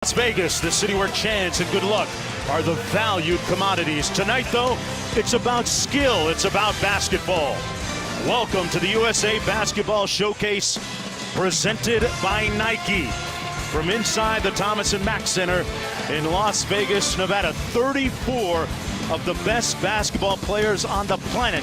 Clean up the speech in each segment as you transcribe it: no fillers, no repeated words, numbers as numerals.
Las Vegas, the city where chance and good luck are the valued commodities. Tonight, though, it's about skill. It's about basketball. Welcome to the USA Basketball Showcase, presented by Nike. From inside the Thomas & Mack Center in Las Vegas, Nevada, 34 of the best basketball players on the planet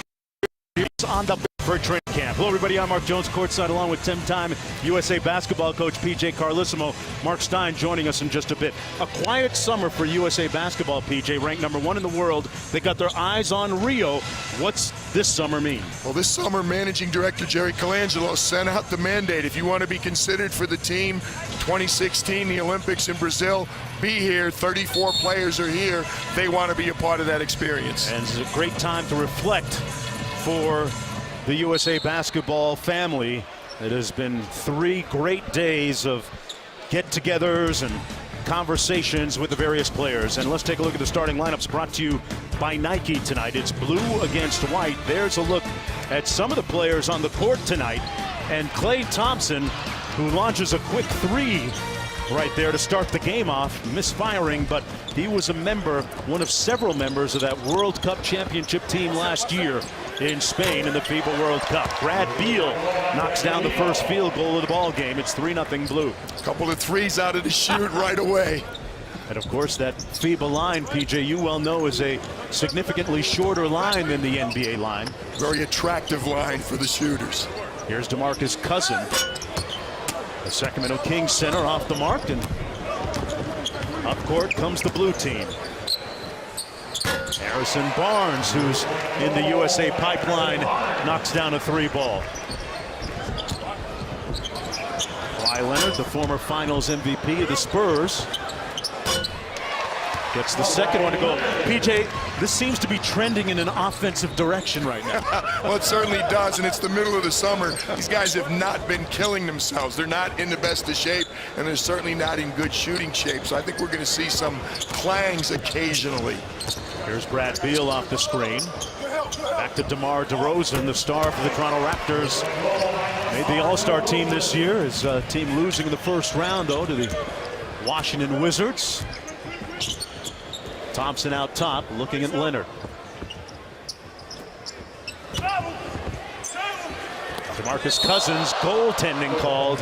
on the for training camp. Hello, everybody. I'm Mark Jones, courtside, along with 10-time USA basketball coach PJ Carlesimo. Mark Stein joining us in just a bit. A quiet summer for USA basketball, PJ, ranked #1 in the world. They got their eyes on Rio. What's this summer mean? Well, this summer, Managing Director Jerry Colangelo sent out the mandate. If you want to be considered for the team, 2016, the Olympics in Brazil, be here. 34 players are here. They want to be a part of that experience. And it's a great time to reflect for the USA basketball family. It has been 3 great days of get-togethers and conversations with the various players. And let's take a look at the starting lineups brought to you by Nike tonight. It's blue against white. There's a look at some of the players on the court tonight. And Klay Thompson, who launches a quick 3 right there to start the game off, misfiring, but he was a member, one of several members of that World Cup championship team last year in Spain in the FIBA World Cup. Brad Beal knocks down the first field goal of the ball game. It's 3-0 blue. A couple of threes out of the shoot right away. And of course, that FIBA line, PJ, you well know, is a significantly shorter line than the NBA line. Very attractive line for the shooters. Here's DeMarcus Cousins. The Sacramento Kings center off the mark, and up court comes the blue team. Harrison Barnes, who's in the USA pipeline, knocks down a 3 ball. Kawhi Leonard, the former finals MVP of the Spurs, gets the second one to go. PJ, this seems to be trending in an offensive direction right now. Well, it certainly does, and it's the middle of the summer. These guys have not been killing themselves. They're not in the best of shape, and they're certainly not in good shooting shape. So I think we're going to see some clangs occasionally. Here's Brad Beal off the screen. Back to DeMar DeRozan, the star for the Toronto Raptors. Made the All-Star team this year. His team losing in the first round, though, to the Washington Wizards. Thompson out top, looking at Leonard. DeMarcus Cousins, goaltending called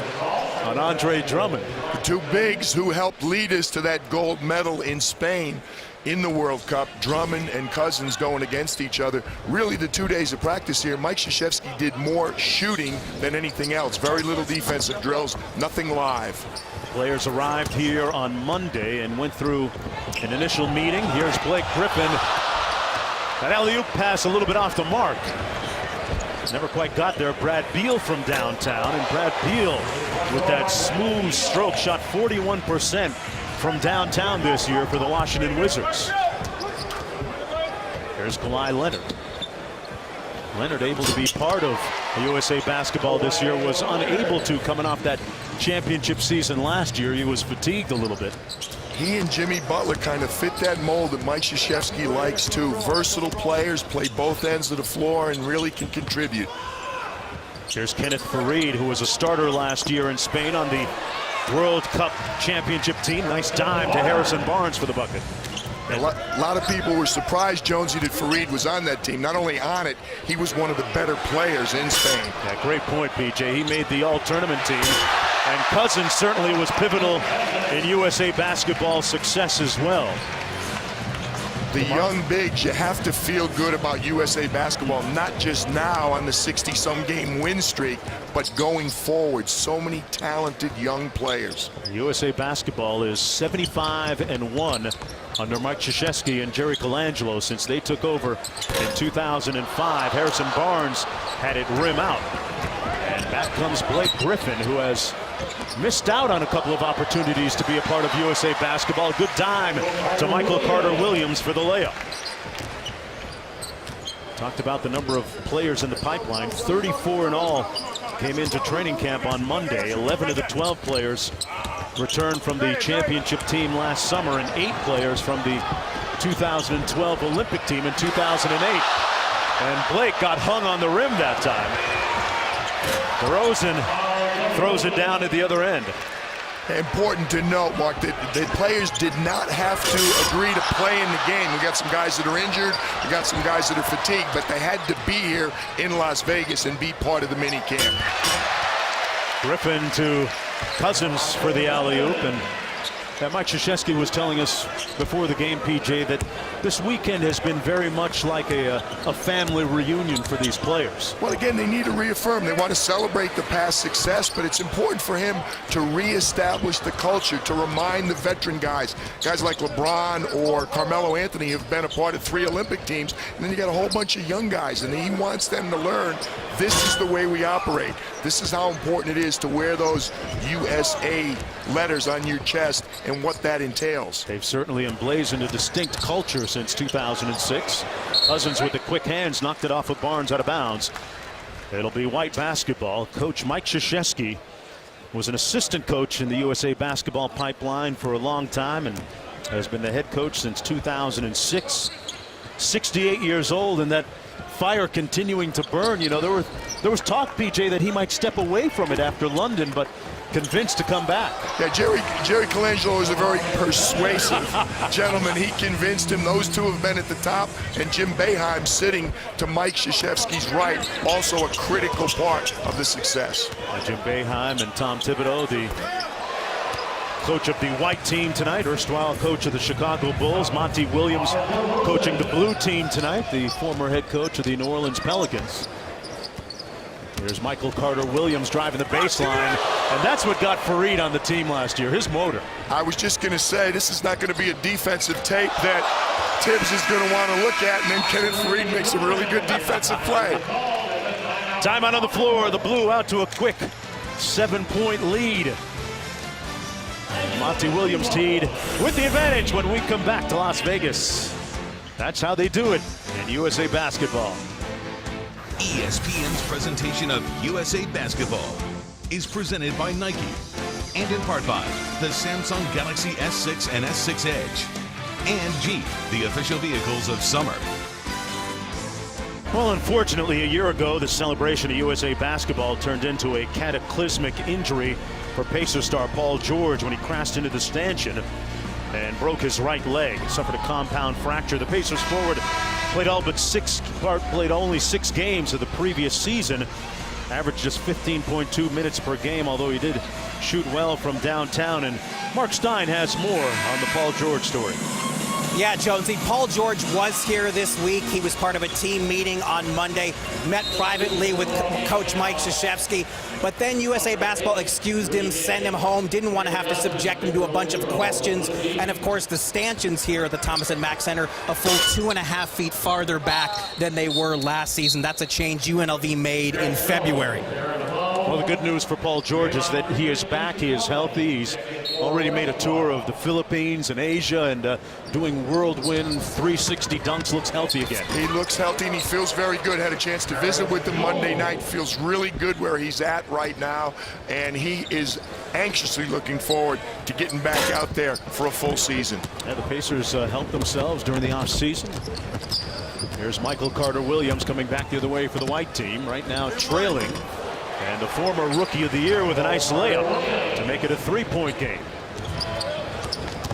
on Andre Drummond. The 2 bigs who helped lead us to that gold medal in Spain in the World Cup, Drummond and Cousins going against each other. Really, the 2 days of practice here, Mike Krzyzewski did more shooting than anything else. Very little defensive drills, nothing live. Players arrived here on Monday and went through an initial meeting. Here's Blake Griffin. That alley-oop pass a little bit off the mark. Never quite got there. Brad Beal from downtown, and Brad Beal with that smooth stroke shot 41% from downtown this year for the Washington Wizards. Here's Kawhi Leonard. Leonard able to be part of USA basketball this year, was unable to coming off that championship season last year. He was fatigued a little bit. He and Jimmy Butler kind of fit that mold that Mike Krzyzewski likes too. Versatile players, play both ends of the floor, and really can contribute. Here's Kenneth Faried, who was a starter last year in Spain on the World Cup championship team. Nice dime to Harrison Barnes for the bucket. A lot of people were surprised, Jonesy, that Faried was on that team. Not only on it, he was one of the better players in Spain. Yeah, great point, PJ. He made the all-tournament team. And Cousins certainly was pivotal in USA basketball success as well. The young bigs, you have to feel good about USA basketball, not just now on the 60-some game win streak, but going forward. So many talented young players. USA basketball is 75-1 under Mike Krzyzewski and Jerry Colangelo since they took over in 2005. Harrison Barnes had it rim out. And back comes Blake Griffin, who has missed out on a couple of opportunities to be a part of USA basketball. Good dime to Michael Carter-Williams for the layup. Talked about the number of players in the pipeline. 34 in all came into training camp on Monday. 11 of the 12 players returned from the championship team last summer, and 8 players from the 2012 Olympic team in 2008. And Blake got hung on the rim that time. DeRozan throws it down at the other end. Important to note, Mark, that the players did not have to agree to play in the game. We got some guys that are injured, we got some guys that are fatigued, but they had to be here in Las Vegas and be part of the mini camp. Griffin to Cousins for the alley-oop, and Mike Krzyzewski was telling us before the game, PJ, that this weekend has been very much like a family reunion for these players. Well, again, they need to reaffirm. They want to celebrate the past success, but it's important for him to reestablish the culture, to remind the veteran guys like LeBron or Carmelo Anthony have been a part of 3 Olympic teams, and then you got a whole bunch of young guys, and he wants them to learn this is the way we operate. This is how important it is to wear those USA letters on your chest and what that entails. They've certainly emblazoned a distinct culture since 2006. Cousins with the quick hands knocked it off of Barnes out of bounds. It'll be white basketball. Coach Mike Krzyzewski was an assistant coach in the USA basketball pipeline for a long time and has been the head coach since 2006. 68 years old, and that fire continuing to burn. You know, there was talk, PJ, that he might step away from it after London, but convinced to come back. Yeah, Jerry Colangelo is a very persuasive gentleman. He convinced him. Those two have been at the top, and Jim Boeheim sitting to Mike Krzyzewski's right, also a critical part of the success. Jim Boeheim and Tom Thibodeau, the coach of the white team tonight, erstwhile coach of the Chicago Bulls. Monty Williams coaching the blue team tonight, the former head coach of the New Orleans Pelicans. Here's Michael Carter Williams driving the baseline, and that's what got Fareed on the team last year, his motor. I was just going to say, this is not going to be a defensive tape that Tibbs is going to want to look at, and then Kenneth Fareed makes a really good defensive play. Timeout on the floor, the Blue out to a quick 7-point lead. Monty Williams teed with the advantage when we come back to Las Vegas. That's how they do it in USA Basketball. ESPN's presentation of USA Basketball is presented by Nike and in part by the Samsung Galaxy S6 and S6 Edge and Jeep, the official vehicles of summer. Well, unfortunately, a year ago, the celebration of USA Basketball turned into a cataclysmic injury for Pacer star Paul George when he crashed into the stanchion and broke his right leg. He suffered a compound fracture. The Pacers forward played only 6 games of the previous season, averaged just 15.2 minutes per game, although he did shoot well from downtown. And Mark Stein has more on the Paul George story. Yeah, Jonesy, Paul George was here this week. He was part of a team meeting on Monday, met privately with Coach Mike Krzyzewski, but then USA Basketball excused him, sent him home, didn't want to have to subject him to a bunch of questions. And of course, the stanchions here at the Thomas & Mack Center, a full 2.5 feet farther back than they were last season. That's a change UNLV made in February. Well, the good news for Paul George is that he is back, he is healthy, he's already made a tour of the Philippines and Asia and doing whirlwind 360 dunks, looks healthy again. He looks healthy and he feels very good. Had a chance to visit with him Monday night, feels really good where he's at right now, and he is anxiously looking forward to getting back out there for a full season. Yeah, the Pacers helped themselves during the offseason. Here's Michael Carter Williams coming back the other way for the white team, right now trailing. And the former Rookie of the Year with a nice layup to make it a 3-point game.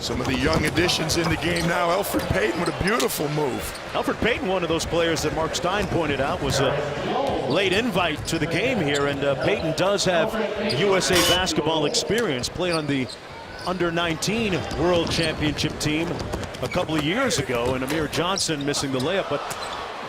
Some of the young additions in the game now. Elfrid Payton with a beautiful move. Elfrid Payton, one of those players that Mark Stein pointed out, was a late invite to the game here. And Payton does have USA Basketball experience, played on the Under-19 World Championship team a couple of years ago, and Amir Johnson missing the layup. But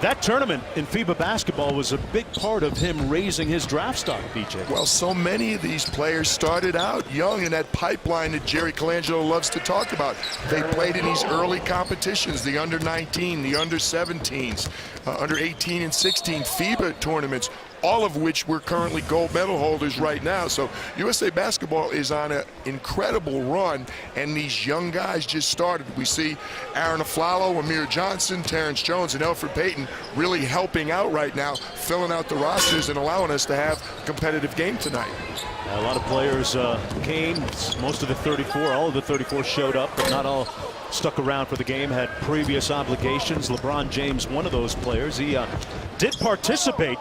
that tournament in FIBA basketball was a big part of him raising his draft stock, BJ. Well, so many of these players started out young in that pipeline that Jerry Colangelo loves to talk about. They played in these early competitions, the under-19, the under-17s, under-18 and 16 FIBA tournaments, all of which we're currently gold medal holders right now. So USA Basketball is on an incredible run, and these young guys just started. We see Aaron Aflalo, Amir Johnson, Terrence Jones, and Elfrid Payton really helping out right now, filling out the rosters and allowing us to have a competitive game tonight. A lot of players came. Most of the 34, all of the 34 showed up, but not all stuck around for the game, had previous obligations. LeBron James, one of those players. He did participate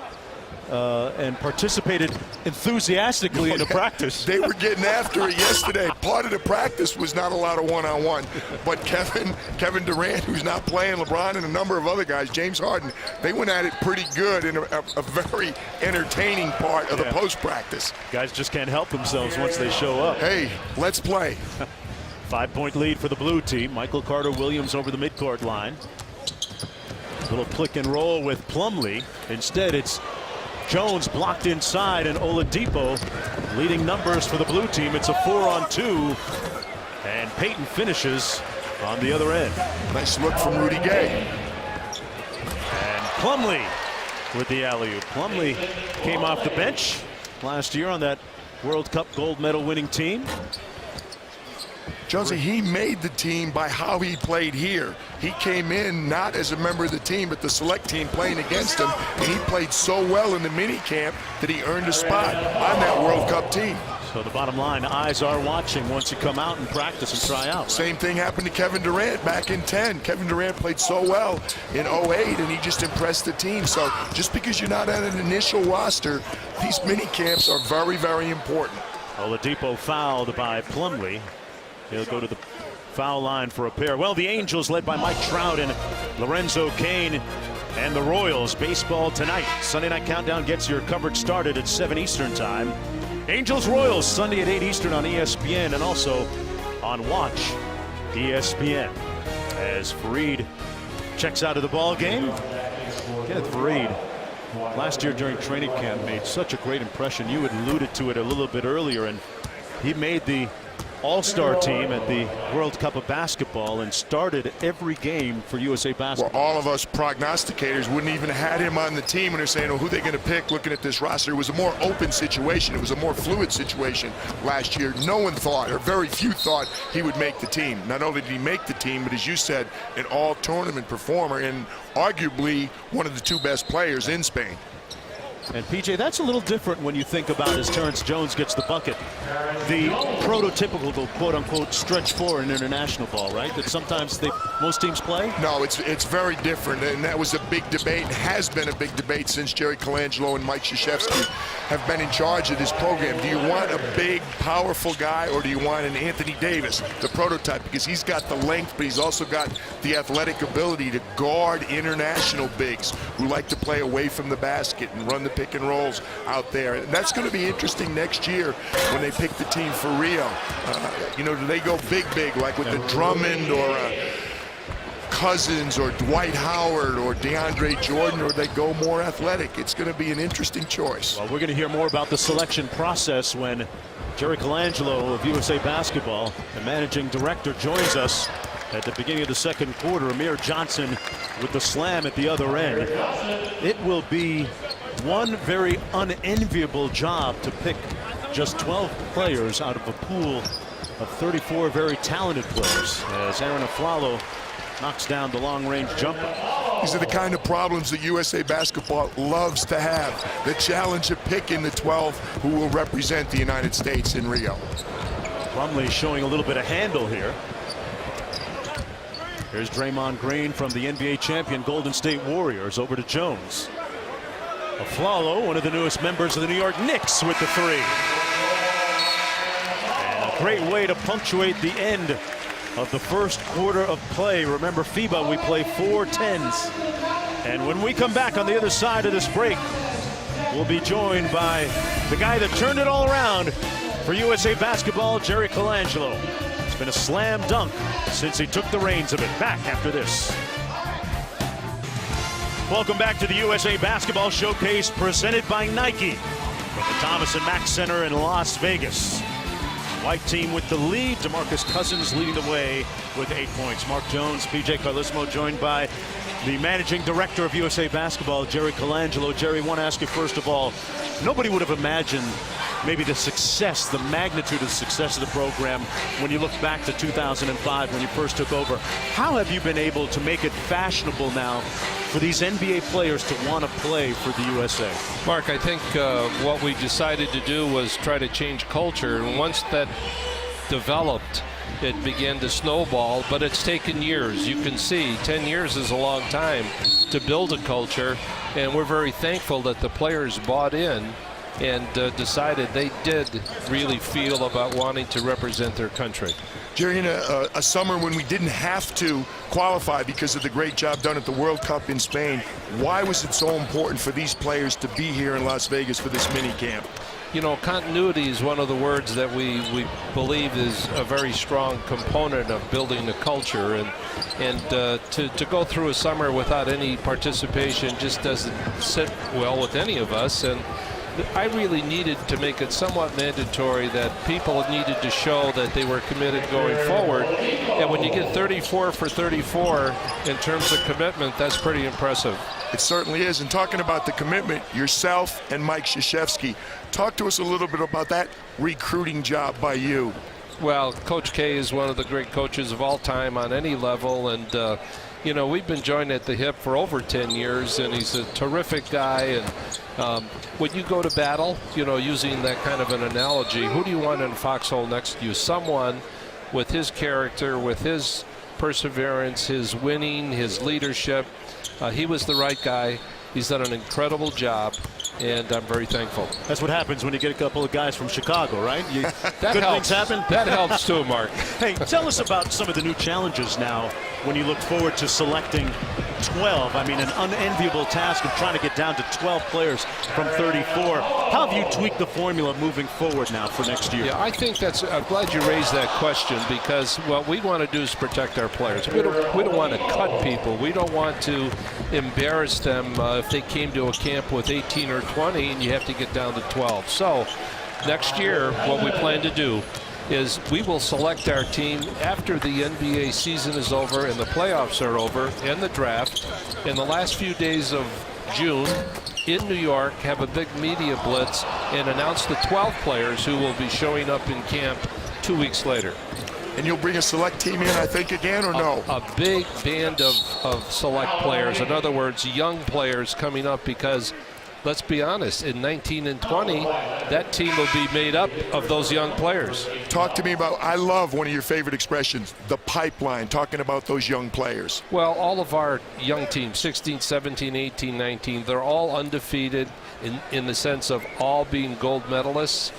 and participated enthusiastically in the practice. They were getting after it yesterday. Part of the practice was not a lot of one-on-one, but Kevin Durant, who's not playing, LeBron, and a number of other guys, James Harden, they went at it pretty good in a very entertaining part of the post-practice. Guys just can't help themselves once they show up. Hey, let's play. 5-point lead for the blue team. Michael Carter-Williams over the midcourt line. Little click and roll with Plumlee. Instead, it's Jones blocked inside, and Oladipo leading numbers for the blue team. It's a 4-on-2, and Payton finishes on the other end. Nice look from Rudy Gay. And Plumlee with the alley-oop. Plumlee came off the bench last year on that World Cup gold medal winning team. Jonesy, he made the team by how he played here. He came in not as a member of the team, but the select team playing against him, and he played so well in the mini camp that he earned a spot on that World Cup team. So the bottom line, eyes are watching once you come out and practice and try out. Same thing happened to Kevin Durant back in 10. Kevin Durant played so well in 08, and he just impressed the team. So just because you're not on an initial roster, these mini camps are very, very important. Oladipo fouled by Plumlee. He'll go to the foul line for a pair. Well, the Angels, led by Mike Trout and Lorenzo Cain, and the Royals. Baseball tonight. Sunday Night Countdown gets your coverage started at 7 Eastern time. Angels-Royals Sunday at 8 Eastern on ESPN, and also on Watch ESPN. As Fareed checks out of the ball game. Kenneth Fareed, last year during training camp, made such a great impression. You had alluded to it a little bit earlier, and he made the All-Star team at the World Cup of Basketball and started every game for USA Basketball. Well, all of us prognosticators wouldn't even have had him on the team, and they're saying, well, who are they going to pick looking at this roster? It was a more open situation. It was a more fluid situation last year. No one thought, or very few thought, he would make the team. Not only did he make the team, but as you said, an all-tournament performer and arguably one of the two best players in Spain. And PJ, that's a little different when you think about as Terrence Jones gets the bucket. The prototypical, quote-unquote, stretch four in international ball, right? That sometimes most teams play? No, it's very different, and that was a big debate, and has been a big debate since Jerry Colangelo and Mike Krzyzewski have been in charge of this program. Do you want a big, powerful guy, or do you want an Anthony Davis, the prototype? Because he's got the length, but he's also got the athletic ability to guard international bigs who like to play away from the basket and run the pick and rolls out there. And that's going to be interesting next year when they pick the team for Rio. You know, do they go big like with the Drummond or Cousins or Dwight Howard or DeAndre Jordan, or they go more athletic? It's going to be an interesting choice. Well, we're going to hear more about the selection process when Jerry Colangelo of USA Basketball, the managing director, joins us at the beginning of the second quarter. Amir Johnson with the slam at the other end. It will be one very unenviable job to pick just 12 players out of a pool of 34 very talented players, as Aaron Aflalo knocks down the long-range jumper. These are the kind of problems that USA Basketball loves to have. The challenge of picking the 12 who will represent the United States in Rio. Plumlee showing a little bit of handle here. Here's Draymond Green from the NBA champion Golden State Warriors over to Jones. Aflalo, one of the newest members of the New York Knicks, with the three. And a great way to punctuate the end of the first quarter of play. Remember, FIBA, we play 4 10s. And when we come back on the other side of this break, we'll be joined by the guy that turned it all around for USA Basketball, Jerry Colangelo. It's been a slam dunk since he took the reins of it. Back after this. Welcome back to the USA Basketball Showcase presented by Nike from the Thomas and Mack Center in Las Vegas. White team with the lead. DeMarcus Cousins leading the way with 8 points. Mark Jones, PJ Carlesimo joined by the managing director of USA Basketball, Jerry Colangelo. Jerry, I want to ask you first of all, nobody would have imagined maybe the success, the magnitude of the success of the program when you look back to 2005 when you first took over. How have you been able to make it fashionable now for these NBA players to want to play for the USA? Mark, I think what we decided to do was try to change culture, and once that developed, it began to snowball, but it's taken years. You can see 10 years is a long time, to build a culture, and we're very thankful that the players bought in and decided they did really feel about wanting to represent their country. Jerry, in a summer when we didn't have to qualify because of the great job done at the World Cup in Spain, why was it so important for these players to be here in Las Vegas for this mini camp? You know, continuity is one of the words that we believe is a very strong component of building a culture, and to go through a summer without any participation just doesn't sit well with any of us. And I really needed to make it somewhat mandatory that people needed to show that they were committed going forward. And when you get 34 for 34 in terms of commitment, that's pretty impressive. It certainly is. And talking about the commitment, yourself and Mike Krzyzewski, talk to us a little bit about that recruiting job by you. Well, Coach K is one of the great coaches of all time on any level, and you know, we've been joined at the hip for over 10 years, and he's a terrific guy. And when you go to battle, you know, using that kind of an analogy, who do you want in the foxhole next to you? Someone with his character, with his perseverance, his winning, his leadership. He was the right guy. He's done an incredible job, and I'm very thankful. That's what happens when you get a couple of guys from Chicago, right? That good helps. things happen. That helps too, Mark. Hey, tell us about some of the new challenges now when you look forward to selecting 12. I mean, an unenviable task of trying to get down to 12 players from 34. How have you tweaked the formula moving forward now for next year? Yeah, I think that's, I'm glad you raised that question, because what we want to do is protect our players. We don't want to cut people. We don't want to embarrass them if they came to a camp with 18 or 20 and you have to get down to 12. So next year, what we plan to do is we will select our team after the NBA season is over and the playoffs are over and the draft. In the last few days of June in New York, have a big media blitz and announce the 12 players who will be showing up in camp 2 weeks later. And you'll bring a select team in, I think, again, or no? A big band of select players. In other words, young players coming up, because let's be honest, in 19 and 20, that team will be made up of those young players. Talk to me about, I love one of your favorite expressions, the pipeline, talking about those young players. Well, all of our young teams, 16, 17, 18, 19, they're all undefeated in the sense of all being gold medalists.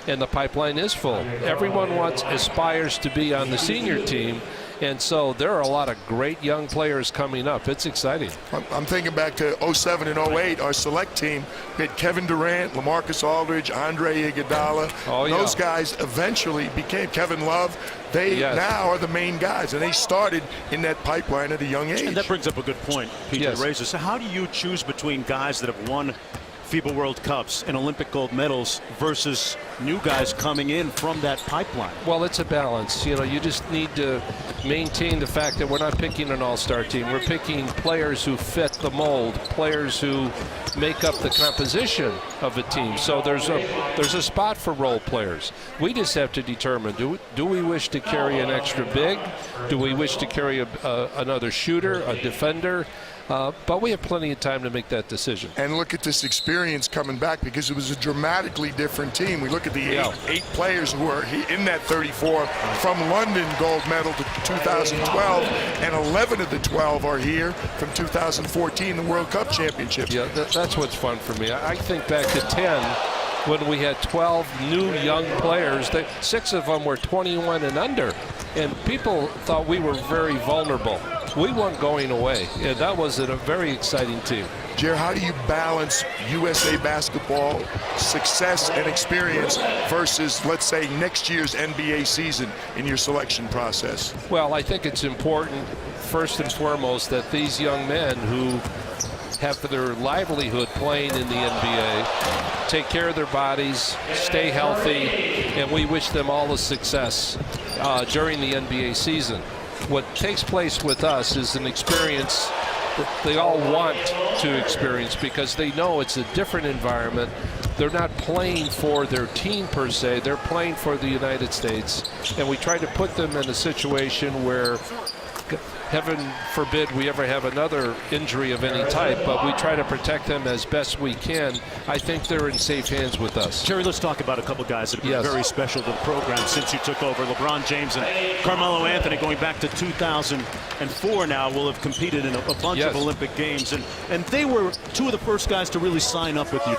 And the pipeline is full. Everyone aspires to be on the senior team, and so there are a lot of great young players coming up. It's exciting. I'm thinking back to 07 and 08, our select team. We had Kevin Durant, LaMarcus Aldridge, Andre Iguodala. Oh, yeah. Those guys eventually became Kevin Love. They now are the main guys, and they started in that pipeline at a young age. And that brings up a good point, Pete. Yes. Raises. So how do you choose between guys that have won FIBA World Cups and Olympic gold medals versus new guys coming in from that pipeline? Well, it's a balance. You know, you just need to maintain the fact that we're not picking an all-star team. We're picking players who fit the mold, players who make up the composition of a team. So there's a spot for role players. We just have to determine, do we wish to carry an extra big? Do we wish to carry another shooter, a defender? But we have plenty of time to make that decision. And look at this experience coming back, because it was a dramatically different team. We look at the eight players who are in that 34 from London gold medal to 2012, and 11 of the 12 are here from 2014, the World Cup Championship. Yeah, that's what's fun for me. I think back to 10 when we had 12 new young players. 6 of them were 21 and under, and people thought we were very vulnerable. We weren't going away, and that was a very exciting team. Jer, how do you balance USA basketball success and experience versus, let's say, next year's NBA season in your selection process? Well, I think it's important, first and foremost, that these young men who have their livelihood playing in the NBA take care of their bodies, stay healthy, and we wish them all the success during the NBA season. What takes place with us is an experience that they all want to experience, because they know it's a different environment. They're not playing for their team per se, they're playing for the United States, and we try to put them in a situation where heaven forbid we ever have another injury of any type, but we try to protect them as best we can. I think they're in safe hands with us. Jerry, let's talk about a couple guys that have been Yes. very special to the program since you took over. LeBron James and Carmelo Anthony, going back to 2004 now, will have competed in a bunch Yes. of Olympic Games. And they were two of the first guys to really sign up with you.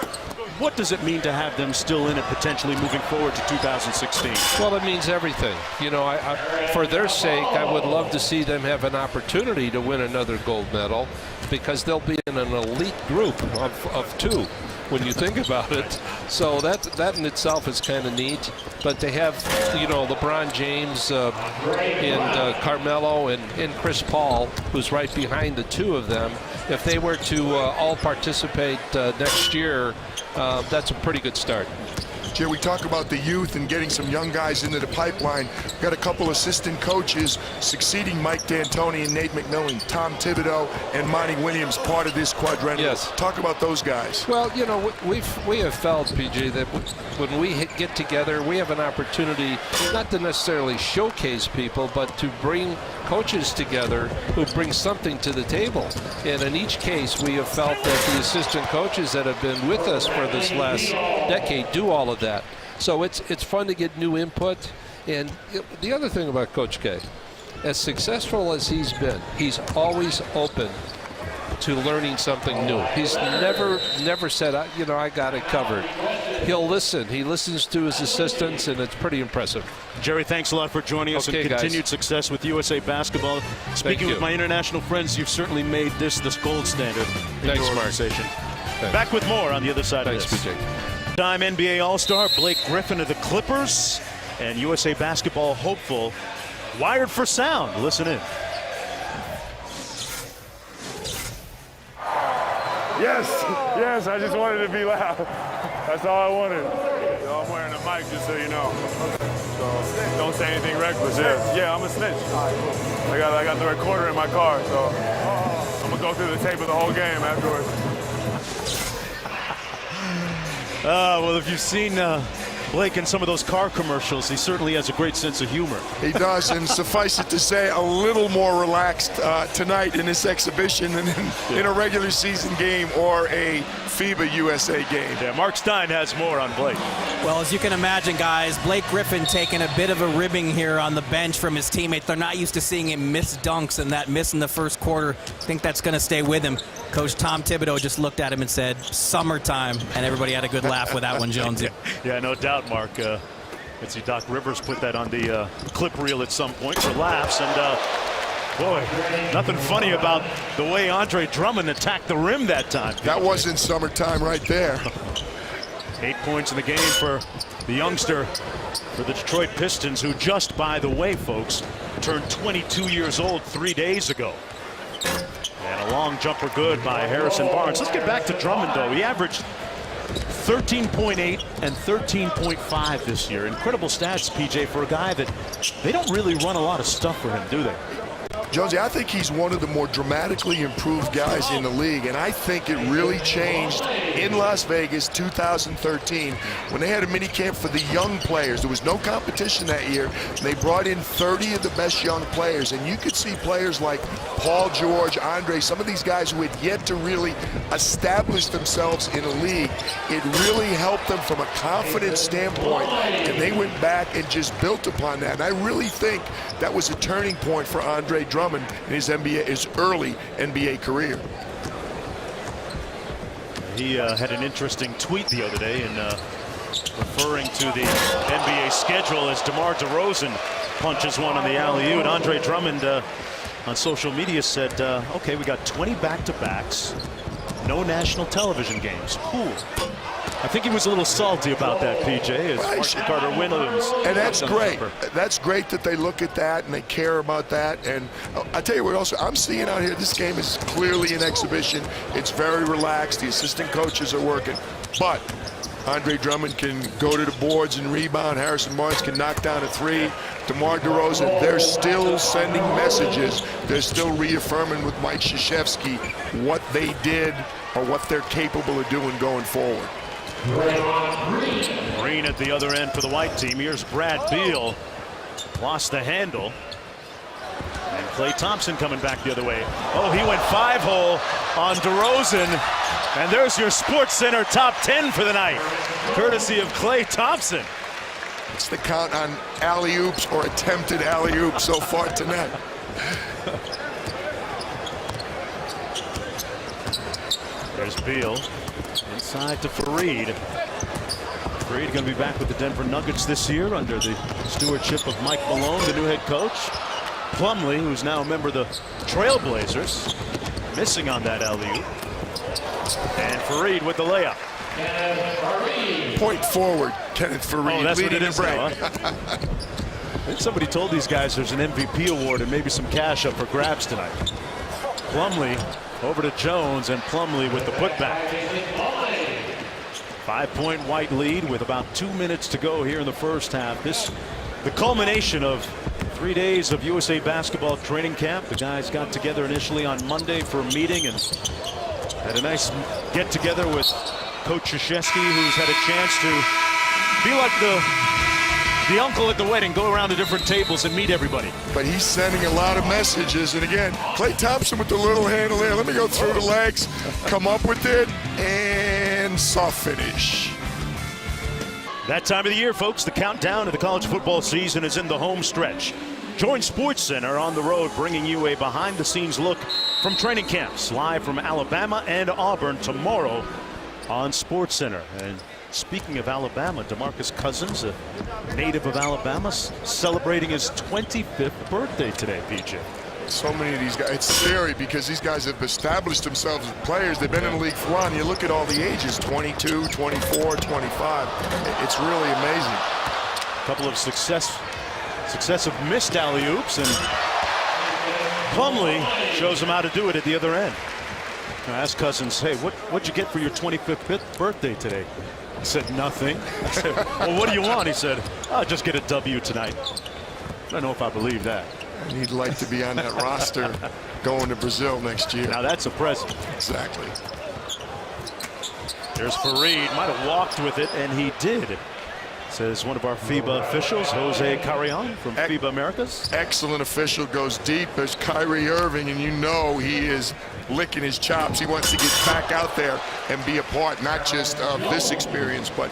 What does it mean to have them still in it, potentially moving forward to 2016? Well, it means everything. You know, for their sake, I would love to see them have an opportunity to win another gold medal, because they'll be in an elite group of two when you think about it. So that in itself is kind of neat. But they have, you know, LeBron James and Carmelo and Chris Paul, who's right behind the two of them. If they were to all participate next year, that's a pretty good start. Jay, we talk about the youth and getting some young guys into the pipeline. Got a couple assistant coaches succeeding Mike D'Antoni and Nate McMillan, Tom Thibodeau and Monty Williams, part of this quadrennial. Yes. Talk about those guys. Well, you know, we have felt, PJ, that when we get together, we have an opportunity not to necessarily showcase people, but to bring coaches together who bring something to the table. And in each case, we have felt that the assistant coaches that have been with us for this last decade do all of that. So it's fun to get new input. And the other thing about Coach K, as successful as he's been, he's always open to learning something new. He's never said, you know, I got it covered. He'll listen. He listens to his assistants, and it's pretty impressive. Jerry, thanks a lot for joining us, Okay, and continued guys. success with USA Basketball. Speaking you. with my international friends, you've certainly made this gold standard in Thanks, your Mark. organization. Thanks. Back with more on the other side Thanks, of this. PJ. Time NBA All-Star Blake Griffin of the Clippers and USA Basketball hopeful Wired for Sound. Listen in. Yes, I just wanted to be loud. That's all I wanted. You know, I'm wearing a mic just so you know. So don't say anything reckless. Yeah, I'm a snitch. I got the recorder in my car, so I'm gonna go through the tape of the whole game afterwards. Well, if you've seen Blake in some of those car commercials, he certainly has a great sense of humor. He does, and suffice it to say, a little more relaxed tonight in this exhibition than in a regular season game or a FIBA USA game. Yeah, Mark Stein has more on Blake. Well, as you can imagine, guys, Blake Griffin taking a bit of a ribbing here on the bench from his teammates. They're not used to seeing him miss dunks, and that miss in the first quarter, I think that's going to stay with him. Coach Tom Thibodeau just looked at him and said, "Summertime," and everybody had a good laugh with that one, Jonesy. Yeah, no doubt, Mark. Let's see, Doc Rivers put that on the clip reel at some point for laughs, and boy, nothing funny about the way Andre Drummond attacked the rim that time. That wasn't summertime right there. 8 points in the game for the youngster for the Detroit Pistons, who just, by the way, folks, turned 22 years old 3 days ago. And a long jumper good by Harrison Barnes. Let's get back to Drummond, though. He averaged 13.8 and 13.5 this year. Incredible stats, PJ, for a guy that they don't really run a lot of stuff for him, do they? Jonesy, I think he's one of the more dramatically improved guys in the league, and I think it really changed in Las Vegas 2013 when they had a mini camp for the young players. There was no competition that year, and they brought in 30 of the best young players, and you could see players like Paul George, Andre, some of these guys who had yet to really establish themselves in a league. It really helped them from a confidence standpoint, and they went back and just built upon that. And I really think that was a turning point for Andre Drummond in his early NBA career. He had an interesting tweet the other day in referring to the NBA schedule as DeMar DeRozan punches one on the alley-oop. Andre Drummond on social media said, okay, we got 20 back-to-backs, no national television games. Cool. I think he was a little salty about that, PJ, as Martin Carter Williams. And that's great. That's great that they look at that and they care about that. And I tell you what else I'm seeing out here, this game is clearly an exhibition. It's very relaxed. The assistant coaches are working. But Andre Drummond can go to the boards and rebound. Harrison Barnes can knock down a three. DeMar DeRozan, they're still sending messages. They're still reaffirming with Mike Krzyzewski what they did or what they're capable of doing going forward. Green at the other end for the white team. Here's Brad Beal. Lost the handle. And Klay Thompson coming back the other way. Oh, he went 5-hole on DeRozan. And there's your Sports Center top 10 for the night, courtesy of Klay Thompson. It's the count on alley-oops or attempted alley-oops so far tonight. There's Beal inside to Fareed. Fareed going to be back with the Denver Nuggets this year under the stewardship of Mike Malone, the new head coach. Plumlee, who's now a member of the Trailblazers, missing on that alley-oop. And Fareed with the layup. Point forward, Kenneth Fareed. Oh, that's what it leading is the break. now, huh? I think somebody told these guys there's an MVP award and maybe some cash up for grabs tonight. Plumlee over to Jones, and Plumlee with the putback. 5-point White lead with about 2 minutes to go here in the first half. This the culmination of 3 days of USA Basketball training camp. The guys got together initially on Monday for a meeting and had a nice get together with Coach Krzyzewski, who's had a chance to be like the uncle at the wedding, go around to different tables and meet everybody. But he's sending a lot of messages. And again, Klay Thompson with the little handle there. Let me go through the legs, come up with it, and soft finish. That time of the year, folks, the countdown to the college football season is in the home stretch. Join Sports Center on the road, bringing you a behind-the-scenes look from training camps, live from Alabama and Auburn tomorrow on Sports Center. And speaking of Alabama, DeMarcus Cousins, a native of Alabama, celebrating his 25th birthday today, PJ. So many of these guys, it's scary because these guys have established themselves as players. They've been in the league for a while. You look at all the ages, 22, 24, 25. It's really amazing. A couple of successive missed alley-oops, and Plumlee shows him how to do it at the other end. I asked Cousins, hey, what'd you get for your 25th birthday today? He said, nothing. I said, well, what do you want? He said, I'll just get a W tonight. I don't know if I believe that. And he'd like to be on that roster going to Brazil next year. Now that's a present. Exactly. There's Fareed, might have walked with it, and he did. Says one of our FIBA officials, Jose Carrion from FIBA Americas. Excellent official, goes deep. There's Kyrie Irving, and you know he is licking his chops. He wants to get back out there and be a part, not just of this experience, but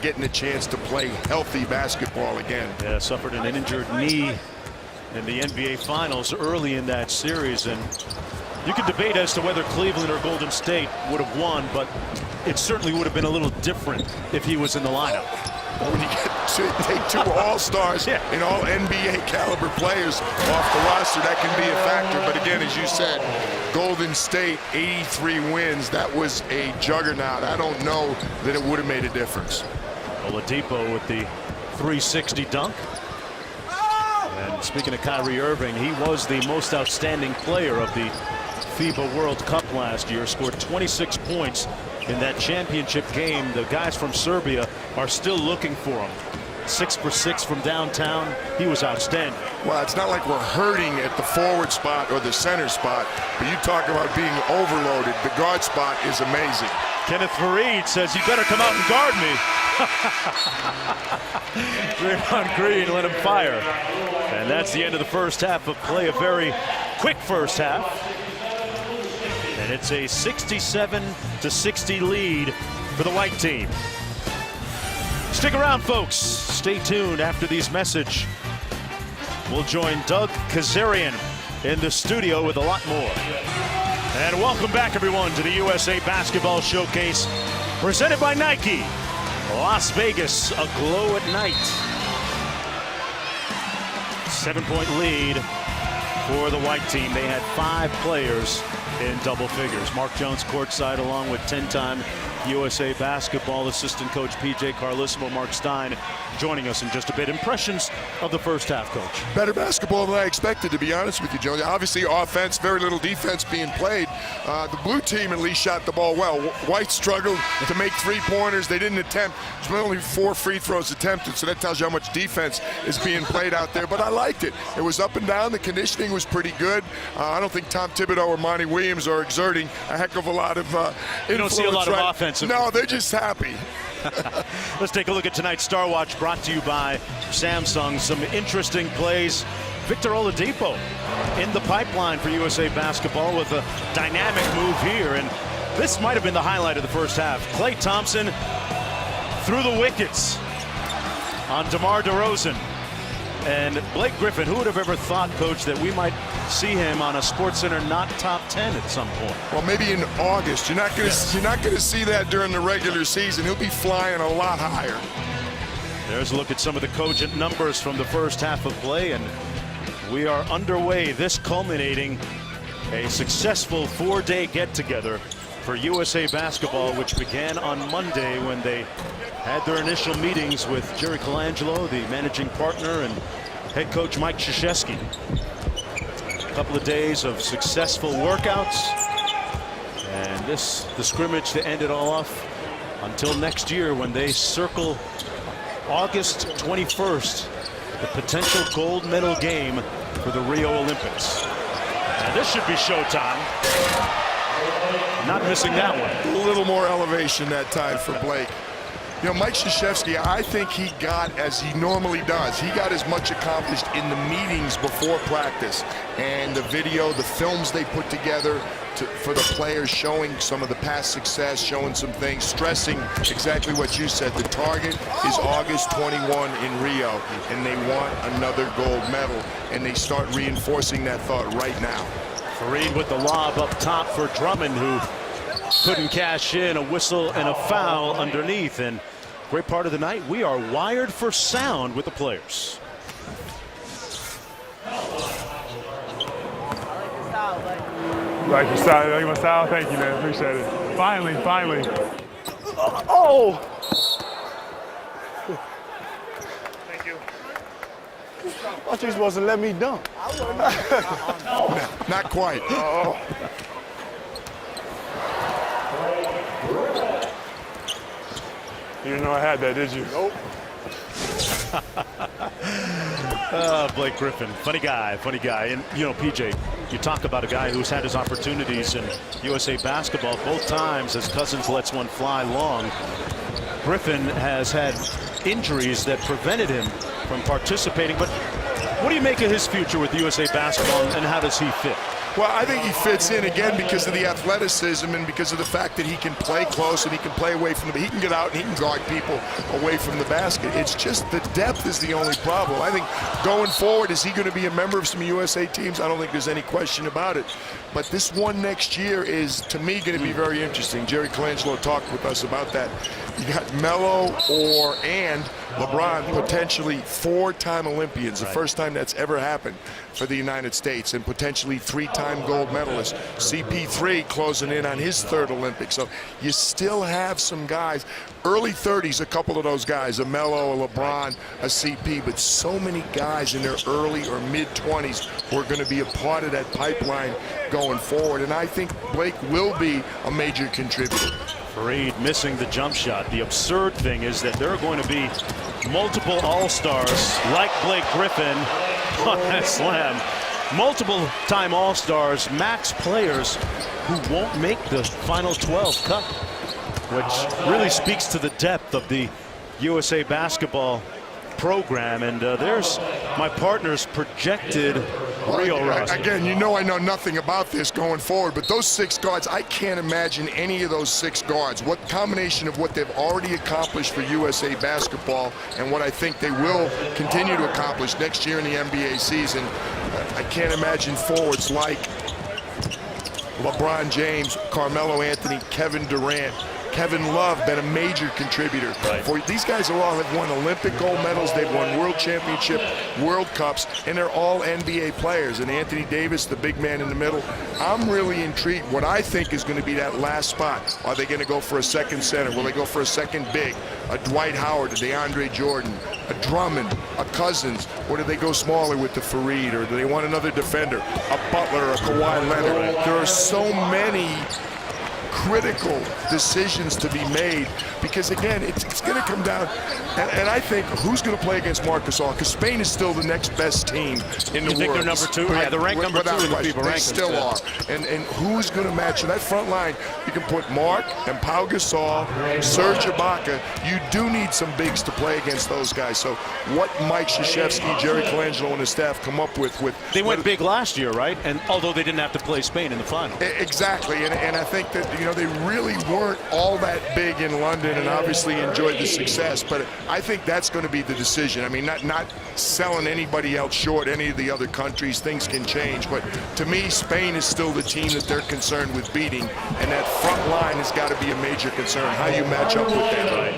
getting a chance to play healthy basketball again. Yeah, suffered an injured knee in the NBA Finals early in that series, and you could debate as to whether Cleveland or Golden State would have won, but it certainly would have been a little different if he was in the lineup. When you get to take two all-stars and all NBA caliber players off the roster, that can be a factor. But again, as you said, Golden State 83 wins. That was a juggernaut. I don't know that it would have made a difference. Oladipo with the 360 dunk. And speaking of Kyrie Irving, he was the most outstanding player of the FIBA World Cup last year. Scored 26 points in that championship game. The guys from Serbia are still looking for him. 6 for 6 from downtown. He was outstanding. Well, it's not like we're hurting at the forward spot or the center spot, but you talk about being overloaded. The guard spot is amazing. Kenneth Fareed says, you better come out and guard me. Draymond Green let him fire. And that's the end of the first half of play. A very quick first half. And it's a 67-60 lead for the white team. Stick around, folks. Stay tuned after these messages. We'll join Doug Kazarian in the studio with a lot more. And welcome back, everyone, to the USA Basketball Showcase presented by Nike. Las Vegas, aglow at night. 7-point lead for the white team. They had 5 players in double figures. Mark Jones courtside along with 10-time USA Basketball assistant coach P.J. Carlissimo. Mark Stein joining us in just a bit. Impressions of the first half, Coach? Better basketball than I expected, to be honest with you, Joe. Obviously, offense, very little defense being played. The blue team at least shot the ball well. White struggled to make three-pointers. They didn't attempt. There's only 4 free throws attempted, so that tells you how much defense is being played out there. But I liked it. It was up and down. The conditioning was pretty good. I don't think Tom Thibodeau or Monty Williams are exerting a heck of a lot of You don't see a lot of offensive. No, they're just happy. Let's take a look at tonight's Star Watch, brought to you by Samsung. Some interesting plays Victor Oladipo in the pipeline for USA Basketball with a dynamic move here. And this might have been the highlight of the first half. Klay Thompson through the wickets on DeMar DeRozan. And Blake Griffin, who would have ever thought, Coach, that we might see him on a SportsCenter not top 10 at some point? Well, maybe in August. You're not going to see that during the regular season. He'll be flying a lot higher. There's a look at some of the cogent numbers from the first half of play, and we are underway. This culminating a successful 4-day get-together for USA Basketball, which began on Monday when they had their initial meetings with Jerry Colangelo, the managing partner, and head coach Mike Krzyzewski. A couple of days of successful workouts, and the scrimmage to end it all off until next year when they circle August 21st, the potential gold medal game for the Rio Olympics. And this should be showtime. Not missing that one. A little more elevation that time for Blake. You know, Mike Krzyzewski, I think he got, as he normally does, he got as much accomplished in the meetings before practice. And the video, the films they put together for the players, showing some of the past success, showing some things, stressing exactly what you said. The target is August 21 in Rio, and they want another gold medal. And they start reinforcing that thought right now. Faried with the lob up top for Drummond, who couldn't cash in. A whistle and a foul underneath. And great part of the night, we are wired for sound with the players. Like your style, like my style. Thank you, man. Appreciate it. Finally. Oh! Thank you. I thought you were supposed to let me dunk. Not quite. Oh. You didn't know I had that, did you? Nope. Blake Griffin, funny guy. And, you know, PJ, you talk about a guy who's had his opportunities in USA Basketball both times as Cousins lets one fly long. Griffin has had injuries that prevented him from participating. But what do you make of his future with USA Basketball, and how does he fit? Well, I think he fits in, again, because of the athleticism and because of the fact that he can play close and he can play away from he can get out and he can guard people away from the basket. It's just the depth is the only problem. I think going forward, is he going to be a member of some USA teams? I don't think there's any question about it. But this one next year is, to me, going to be very interesting. Jerry Colangelo talked with us about that. You got Melo and LeBron, potentially 4-time Olympians, the first time that's ever happened for the United States, and potentially 3-time gold medalist. CP3 closing in on his 3rd Olympics. So you still have some guys, early 30s, a couple of those guys, a Melo, a LeBron, a CP, but so many guys in their early or mid-20s who are going to be a part of that pipeline going forward. And I think Blake will be a major contributor. Faried missing the jump shot. The absurd thing is that there are going to be multiple All-Stars like Blake Griffin on that slam. Multiple-time All-Stars, max players who won't make the final 12 cut, which really speaks to the depth of the USA Basketball program. And there's my partner's projected Rio roster. Again, you know I know nothing about this going forward, but those 6 guards, I can't imagine any of those 6 guards. What combination of what they've already accomplished for USA Basketball and what I think they will continue to accomplish next year in the NBA season, I can't imagine forwards like LeBron James, Carmelo Anthony, Kevin Durant, Kevin Love, been a major contributor. For these guys all have won Olympic gold medals, they've won World Championship, World Cups, and they're all NBA players. And Anthony Davis, the big man in the middle, I'm really intrigued. What I think is going to be that last spot. Are they going to go for a second center? Will they go for a second big? A Dwight Howard, a DeAndre Jordan, a Drummond, a Cousins? Or do they go smaller with the Faried? Or do they want another defender? A Butler, a Kawhi Leonard? There are so many critical decisions to be made because, again, it's going to come down, and I think who's going to play against Marc Gasol, because Spain is still the next best team in the world. You think they're number 2? Yeah, they're ranked number 2 in the FIBA rankings. They still are. And who's going to match in that front line? You can put Marc and Pau Gasol, Serge Ibaka. You do need some bigs to play against those guys. So what Mike Krzyzewski, Jerry Colangelo, and his staff come up with they went big last year, right? And although they didn't have to play Spain in the final. Exactly, and I think that, you know, they really weren't all that big in London and obviously enjoyed the success, but I think that's going to be the decision. I mean, not selling anybody else short, any of the other countries. Things can change, but to me, Spain is still the team that they're concerned with beating, and that front line has got to be a major concern, how you match up with them. Right.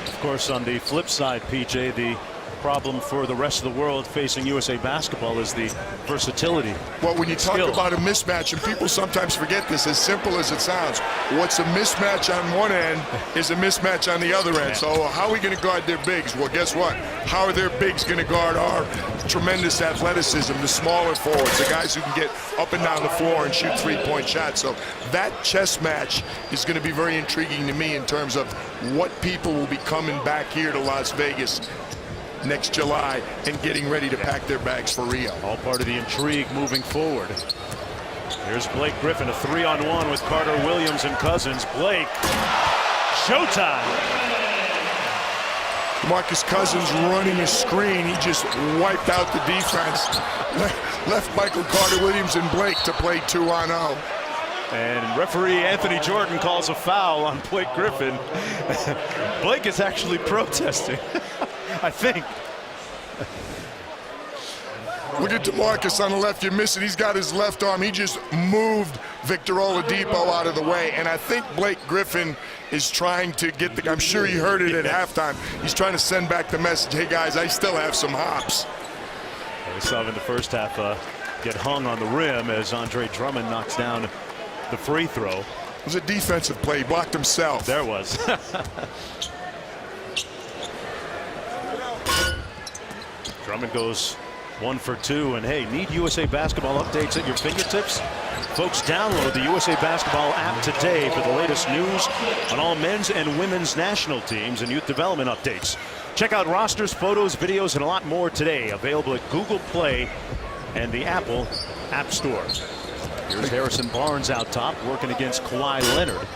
Of course, on the flip side, PJ, the problem for the rest of the world facing USA basketball is the versatility. Well, when you talk about a mismatch, and people sometimes forget this, as simple as it sounds, what's a mismatch on one end is a mismatch on the other end. So how are we going to guard their bigs? Well, guess what? How are their bigs going to guard our tremendous athleticism, the smaller forwards, the guys who can get up and down the floor and shoot three-point shots? So that chess match is going to be very intriguing to me in terms of what people will be coming back here to Las Vegas next July and getting ready to pack their bags for Rio. All part of the intrigue moving forward. Here's Blake Griffin, a 3-on-1 with Carter Williams and Cousins. Blake, showtime. Marcus Cousins running a screen. He just wiped out the defense. Left Michael Carter Williams and Blake to play 2-on-0. And referee Anthony Jordan calls a foul on Blake Griffin. Blake is actually protesting. I think. Look at DeMarcus on the left. You're missing. He's got his left arm. He just moved Victor Oladipo out of the way. And I think Blake Griffin is trying to get the, I'm sure he heard it at halftime. He's trying to send back the message, hey guys, I still have some hops. We saw him in the first half get hung on the rim as Andre Drummond knocks down the free throw. It was a defensive play. He blocked himself. There was. Drummond goes 1 for 2, and hey, need USA Basketball updates at your fingertips? Folks, download the USA Basketball app today for the latest news on all men's and women's national teams and youth development updates. Check out rosters, photos, videos, and a lot more today. Available at Google Play and the Apple App Store. Here's Harrison Barnes out top, working against Kawhi Leonard.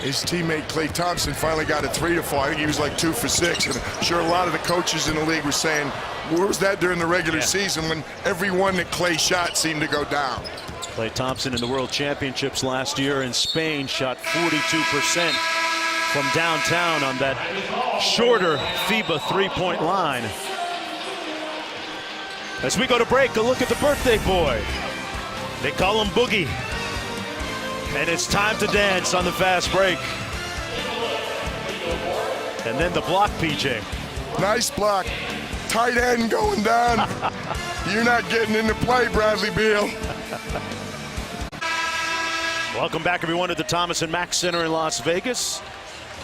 His teammate Klay Thompson finally got a 3 to fall. I think he was like 2 for 6. And I'm sure a lot of the coaches in the league were saying, where was that during the regular season when every one that Klay shot seemed to go down? Klay Thompson in the World Championships last year in Spain shot 42% from downtown on that shorter FIBA three-point line. As we go to break, a look at the birthday boy. They call him Boogie. And it's time to dance on the fast break. And then the block, PJ. Nice block. Tight end going down. You're not getting into play, Bradley Beal. Welcome back, everyone, to the Thomas and Mack Center in Las Vegas.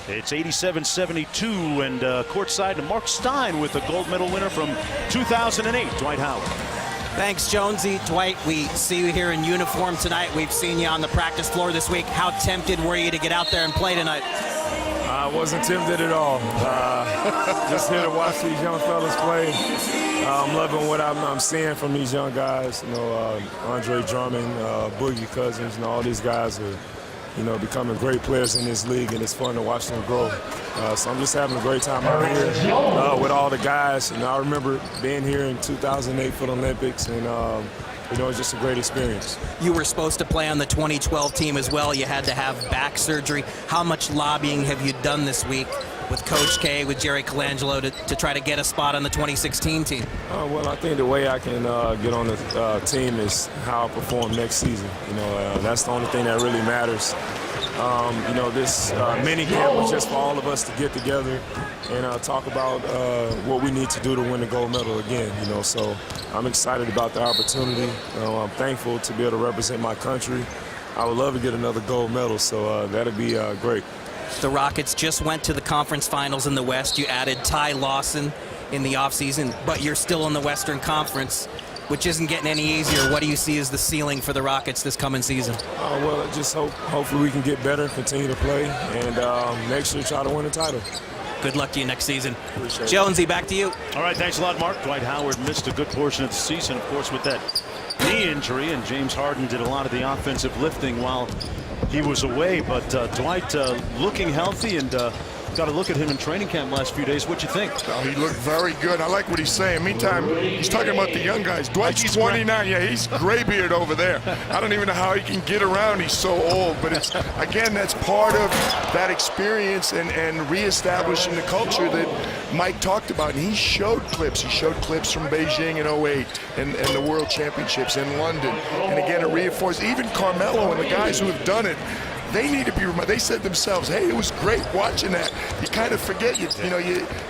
It's 87-72, and courtside to Mark Stein with the gold medal winner from 2008, Dwight Howard. Thanks, Jonesy. Dwight, we see you here in uniform tonight. We've seen you on the practice floor this week. How tempted were you to get out there and play tonight? I wasn't tempted at all. Just here to watch these young fellas play. I'm loving what I'm seeing from these young guys. You know, Andre Drummond, Boogie Cousins, and all these guys are, you know, becoming great players in this league, and it's fun to watch them grow. So I'm just having a great time out here with all the guys. And I remember being here in 2008 for the Olympics, and you know, it's just a great experience. You were supposed to play on the 2012 team as well. You had to have back surgery. How much lobbying have you done this week with Coach K, with Jerry Colangelo to try to get a spot on the 2016 team? Well, I think the way I can get on the team is how I perform next season. You know, that's the only thing that really matters. You know, this mini camp was just for all of us to get together and talk about what we need to do to win the gold medal again. You know, so I'm excited about the opportunity. I'm thankful to be able to represent my country. I would love to get another gold medal, so that'd be great. The Rockets just went to the conference finals in the West. You added Ty Lawson in the offseason, but you're still in the Western Conference. which isn't getting any easier. What do you see as the ceiling for the Rockets this coming season? Well, just hopefully we can get better, continue to play, and next year try to win a title. Good luck to you next season. Appreciate it. Jonesy, back to you. All right, thanks a lot, Mark. Dwight Howard missed a good portion of the season, of course, with that knee injury, and James Harden did a lot of the offensive lifting while he was away. But Dwight looking healthy, and got a look at him in training camp last few days. What you think? Oh, he looked very good. I like what he's saying. Meantime, he's talking about the young guys. Dwight's 29. Yeah, he's graybeard over there. I don't even know how he can get around. He's so old. But it's, again, that's part of that experience and reestablishing the culture that Mike talked about. And he showed clips. He showed clips from Beijing in 08 and the World Championships in London. And again, it reinforced even Carmelo and the guys who have done it. They need to be reminded. They said themselves, hey, it was great watching that. You kind of forget, you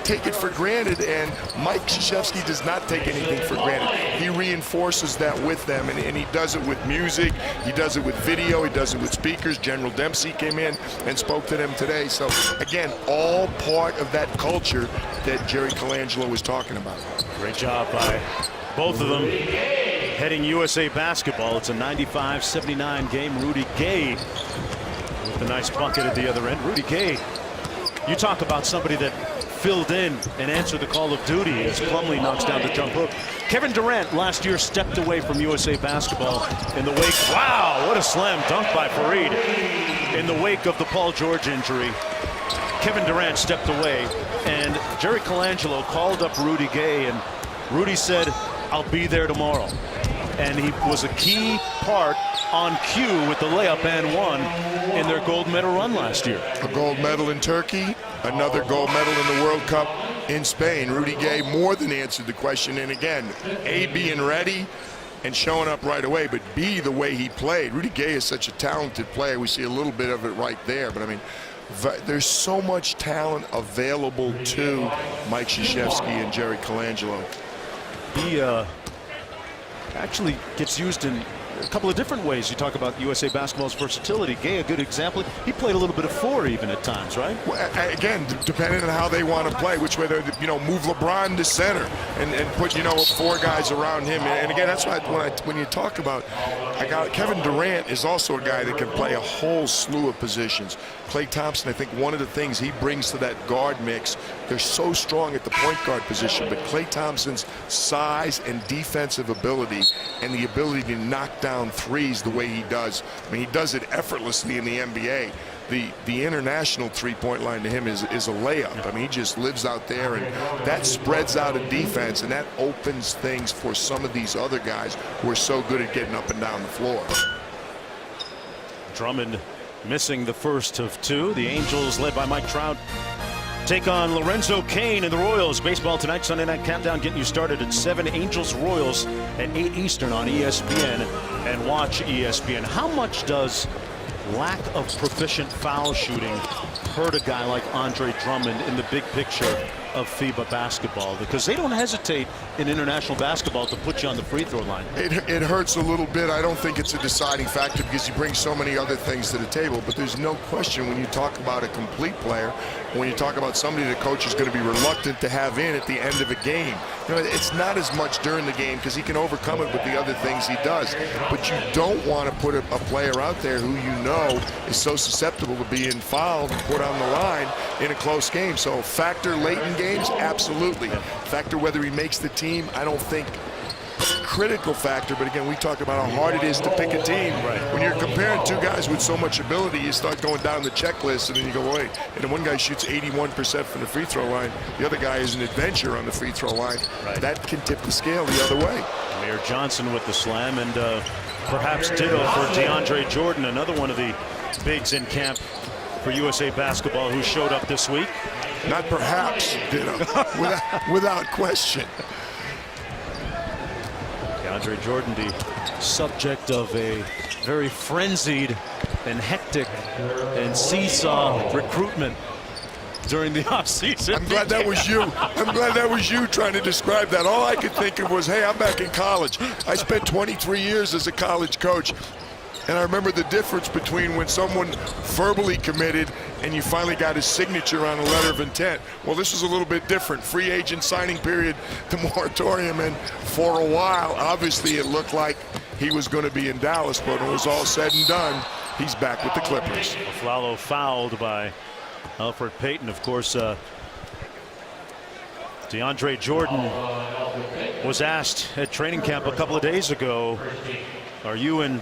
take it for granted, and Mike Krzyzewski does not take anything for granted. He reinforces that with them, and he does it with music, he does it with video, he does it with speakers. General Dempsey came in and spoke to them today. So, again, all part of that culture that Jerry Colangelo was talking about. Great job by both of them. Heading USA basketball, it's a 95-79 game. Rudy Gay with a nice bucket at the other end. Rudy Gay, you talk about somebody that filled in and answered the call of duty as Plumlee knocks down the jump hook. Kevin Durant last year stepped away from USA basketball in the wake. Wow, what a slam dunk by Fareed. In the wake of the Paul George injury, Kevin Durant stepped away, and Jerry Colangelo called up Rudy Gay, and Rudy said, I'll be there tomorrow. And he was a key part on cue with the layup and one in their gold medal run last year. A gold medal in Turkey, another gold medal in the World Cup in Spain. Rudy Gay more than answered the question. And again, A, being ready and showing up right away, but B, the way he played. Rudy Gay is such a talented player. We see a little bit of it right there. But I mean, there's so much talent available to Mike Krzyzewski and Jerry Colangelo. He actually gets used in a couple of different ways. You talk about USA basketball's versatility. Gay, a good example. He played a little bit of four even at times, right? Well, again, depending on how they want to play, which way they, move LeBron to center and put, four guys around him. And again, that's why when you talk about, Kevin Durant is also a guy that can play a whole slew of positions. Klay Thompson, I think one of the things he brings to that guard mix, they're so strong at the point guard position, but Klay Thompson's size and defensive ability and the ability to knock down threes the way he does. I mean, he does it effortlessly in the NBA. The international three-point line to him is a layup. I mean, he just lives out there, and that spreads out a defense, and that opens things for some of these other guys who are so good at getting up and down the floor. Drummond missing the first of two. The Angels, led by Mike Trout, take on Lorenzo Cain and the Royals. Baseball tonight, Sunday Night Countdown getting you started at 7. Angels-Royals at 8 Eastern on ESPN, and watch ESPN. How much does lack of proficient foul shooting hurt a guy like Andre Drummond in the big picture of FIBA basketball? Because they don't hesitate in international basketball to put you on the free throw line. It hurts a little bit. I don't think it's a deciding factor because you bring so many other things to the table. But there's no question when you talk about a complete player, when you talk about somebody the coach is going to be reluctant to have in at the end of a game, it's not as much during the game because he can overcome it with the other things he does. But you don't want to put a player out there who is so susceptible to being fouled and put on the line in a close game. So factor late in games, absolutely. Factor whether he makes the team, I don't think critical factor, but again, we talk about how hard it is to pick a team. Right. When you're comparing two guys with so much ability, you start going down the checklist, and then you go, wait, and then one guy shoots 81% from the free throw line, the other guy is an adventure on the free throw line. Right. That can tip the scale the other way. Mayor Johnson with the slam, and perhaps ditto for DeAndre Jordan, another one of the bigs in camp for USA basketball who showed up this week. Not perhaps, ditto, without question. DeAndre Jordan, the subject of a very frenzied and hectic and seesaw recruitment during the offseason. I'm glad that was you. I'm glad that was you trying to describe that. All I could think of was, hey, I'm back in college. I spent 23 years as a college coach. And I remember the difference between when someone verbally committed and you finally got his signature on a letter of intent. Well, this was a little bit different. Free agent signing period, the moratorium, and for a while, obviously it looked like he was going to be in Dallas, but when it was all said and done, he's back with the Clippers. Afflalo fouled by Elfrid Payton. Of course, DeAndre Jordan was asked at training camp a couple of days ago, are you and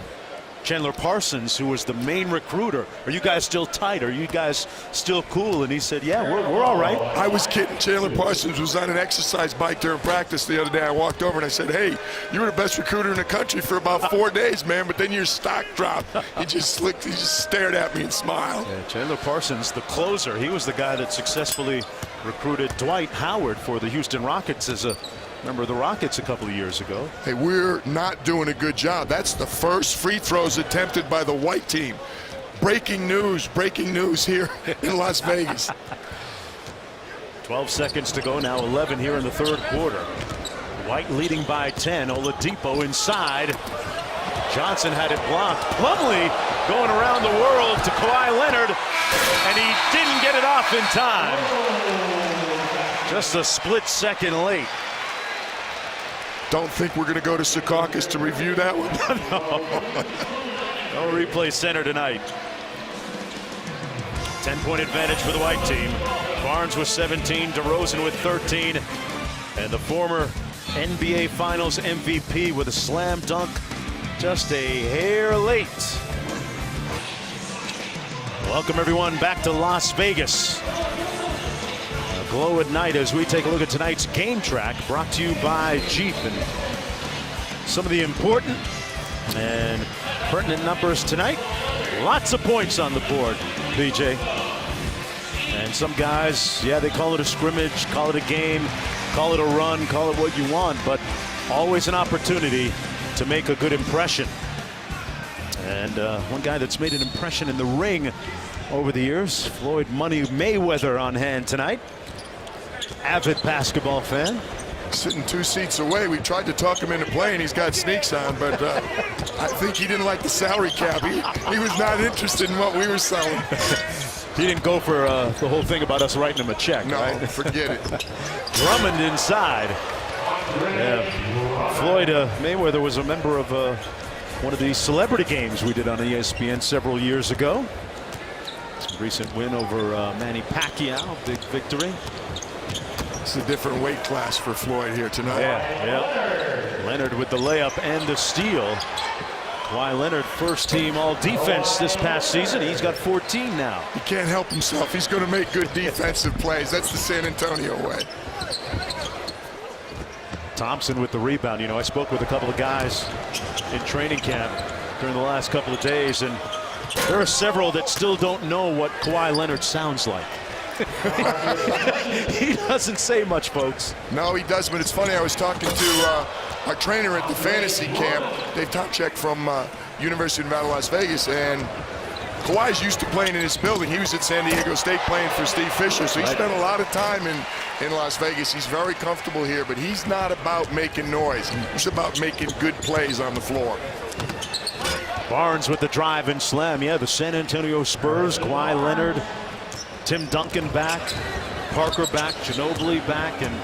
Chandler Parsons, who was the main recruiter, are you guys still tight? Are you guys still cool? And he said, yeah, we're all right. I was kidding. Chandler Parsons was on an exercise bike during practice the other day. I walked over and I said, hey, you were the best recruiter in the country for about 4 days, man, but then your stock dropped. He just stared at me and smiled. Yeah, Chandler Parsons, the closer, he was the guy that successfully recruited Dwight Howard for the Houston Rockets as a member of the Rockets a couple of years ago. Hey, we're not doing a good job. That's the first free throws attempted by the white team. Breaking news here in Las Vegas. 12 seconds to go now, 11 here in the third quarter. White leading by 10. Oladipo inside. Johnson had it blocked. Plumlee going around the world to Kawhi Leonard, and he didn't get it off in time. Just a split second late. Don't think we're going to go to Secaucus to review that one. No replay center tonight. 10-point advantage for the white team. Barnes with 17, DeRozan with 13, and the former NBA Finals MVP with a slam dunk just a hair late. Welcome everyone back to Las Vegas. A glow at night as we take a look at tonight's game track, brought to you by Jeep. And some of the important and pertinent numbers tonight. Lots of points on the board, PJ. And some guys, yeah, they call it a scrimmage, call it a game, call it a run, call it what you want, but always an opportunity to make a good impression. And one guy that's made an impression in the ring over the years, Floyd Money Mayweather on hand tonight. Avid basketball fan. Sitting 2 seats away. We tried to talk him into playing. He's got sneaks on, but I think he didn't like the salary cap. He was not interested in what we were selling. He didn't go for the whole thing about us writing him a check. No, right? forget it. Drummond inside. Yeah. Floyd Mayweather was a member of one of the celebrity games we did on ESPN several years ago. Some recent win over Manny Pacquiao, big victory. It's a different weight class for Floyd here tonight. Yeah. Leonard with the layup and the steal. Kawhi Leonard, first team all defense this past season. He's got 14 now. He can't help himself. He's going to make good defensive plays. That's the San Antonio way. Thompson with the rebound. You know, I spoke with a couple of guys in training camp during the last couple of days, and there are several that still don't know what Kawhi Leonard sounds like. He doesn't say much, folks. No, he does, but it's funny. I was talking to our trainer at the fantasy camp, Dave Tomczyk from University of Nevada, Las Vegas, and Kawhi's used to playing in his building. He was at San Diego State playing for Steve Fisher, so he spent a lot of time in Las Vegas. He's very comfortable here, but he's not about making noise. He's about making good plays on the floor. Barnes with the drive and slam. Yeah, the San Antonio Spurs, Kawhi Leonard, Tim Duncan back, Parker back, Ginobili back, and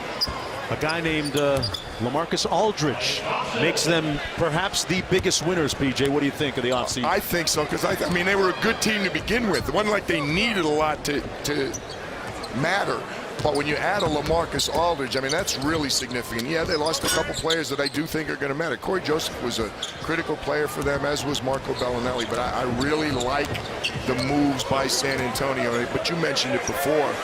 a guy named LaMarcus Aldridge makes them perhaps the biggest winners. PJ, what do you think of the offseason? I think so, because I mean, they were a good team to begin with. It wasn't like they needed a lot to matter. But when you add a LaMarcus Aldridge, I mean, that's really significant. Yeah, they lost a couple players that I do think are going to matter. Corey Joseph was a critical player for them, as was Marco Bellinelli. But I really like the moves by San Antonio. But you mentioned it before,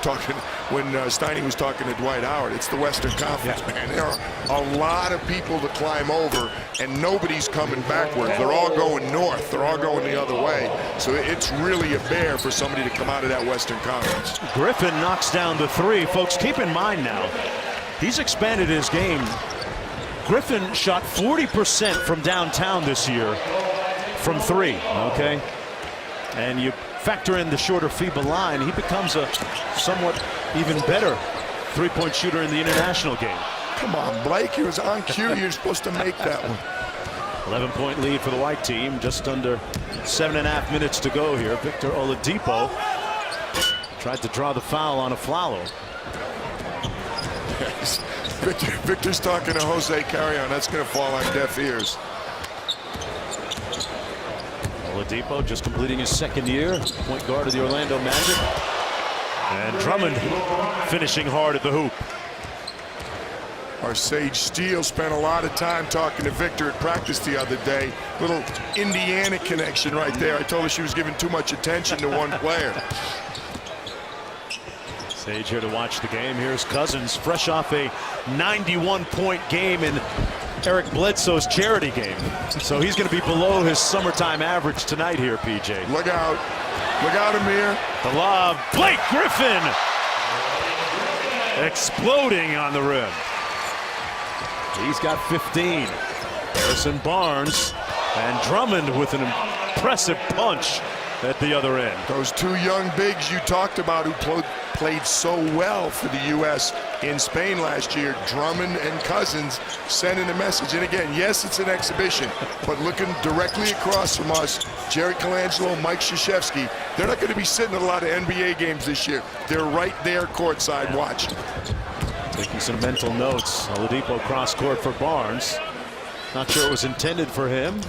talking when Steiny was talking to Dwight Howard. It's the Western Conference, man. There are a lot of people to climb over, and nobody's coming backwards. They're all going north. They're all going the other way. So it's really a bear for somebody to come out of that Western Conference. Griffin knocks down the three. Folks, keep in mind now, he's expanded his game. Griffin shot 40% from downtown this year from three, okay? And you factor in the shorter FIBA line, he becomes a somewhat even better three-point shooter in the international game. Come on, Blake. He was on cue. You're supposed to make that one. 11-point lead for the white team. Just under 7.5 minutes to go here. Victor Oladipo tried to draw the foul on Afflalo. Victor's talking to Jose Carrion. That's going to fall on deaf ears. Oladipo just completing his second year, point guard of the Orlando Magic. And Drummond finishing hard at the hoop. Our Sage Steele spent a lot of time talking to Victor at practice the other day. Little Indiana connection right there. I told her she was giving too much attention to one player. Sage here to watch the game. Here's Cousins, fresh off a 91-point game in Eric Bledsoe's charity game. So he's going to be below his summertime average tonight here, PJ. Look out. Look out, Amir. The lob. Blake Griffin exploding on the rim. He's got 15. Harrison Barnes and Drummond with an impressive punch at the other end. Those two young bigs you talked about who played so well for the U.S. in Spain last year, Drummond and Cousins, sending a message. And again, yes, it's an exhibition, but looking directly across from us, Jerry Colangelo, Mike Krzyzewski, they're not going to be sitting at a lot of NBA games this year. They're right there courtside watching. Taking some mental notes. Oladipo cross court for Barnes. Not sure it was intended for him.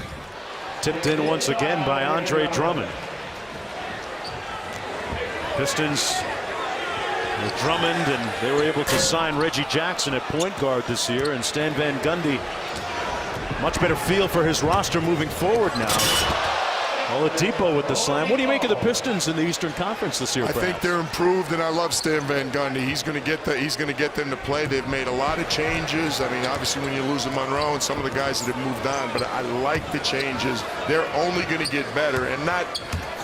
Tipped in once again by Andre Drummond. Pistons with Drummond, and they were able to sign Reggie Jackson at point guard this year, and Stan Van Gundy, much better feel for his roster moving forward now. Oladipo with the slam. What do you make of the Pistons in the Eastern Conference this year? I think they're improved, and I love Stan Van Gundy. He's going to get them to play. They've made a lot of changes. I mean, obviously when you lose Monroe and some of the guys that have moved on, but I like the changes. They're only going to get better, and not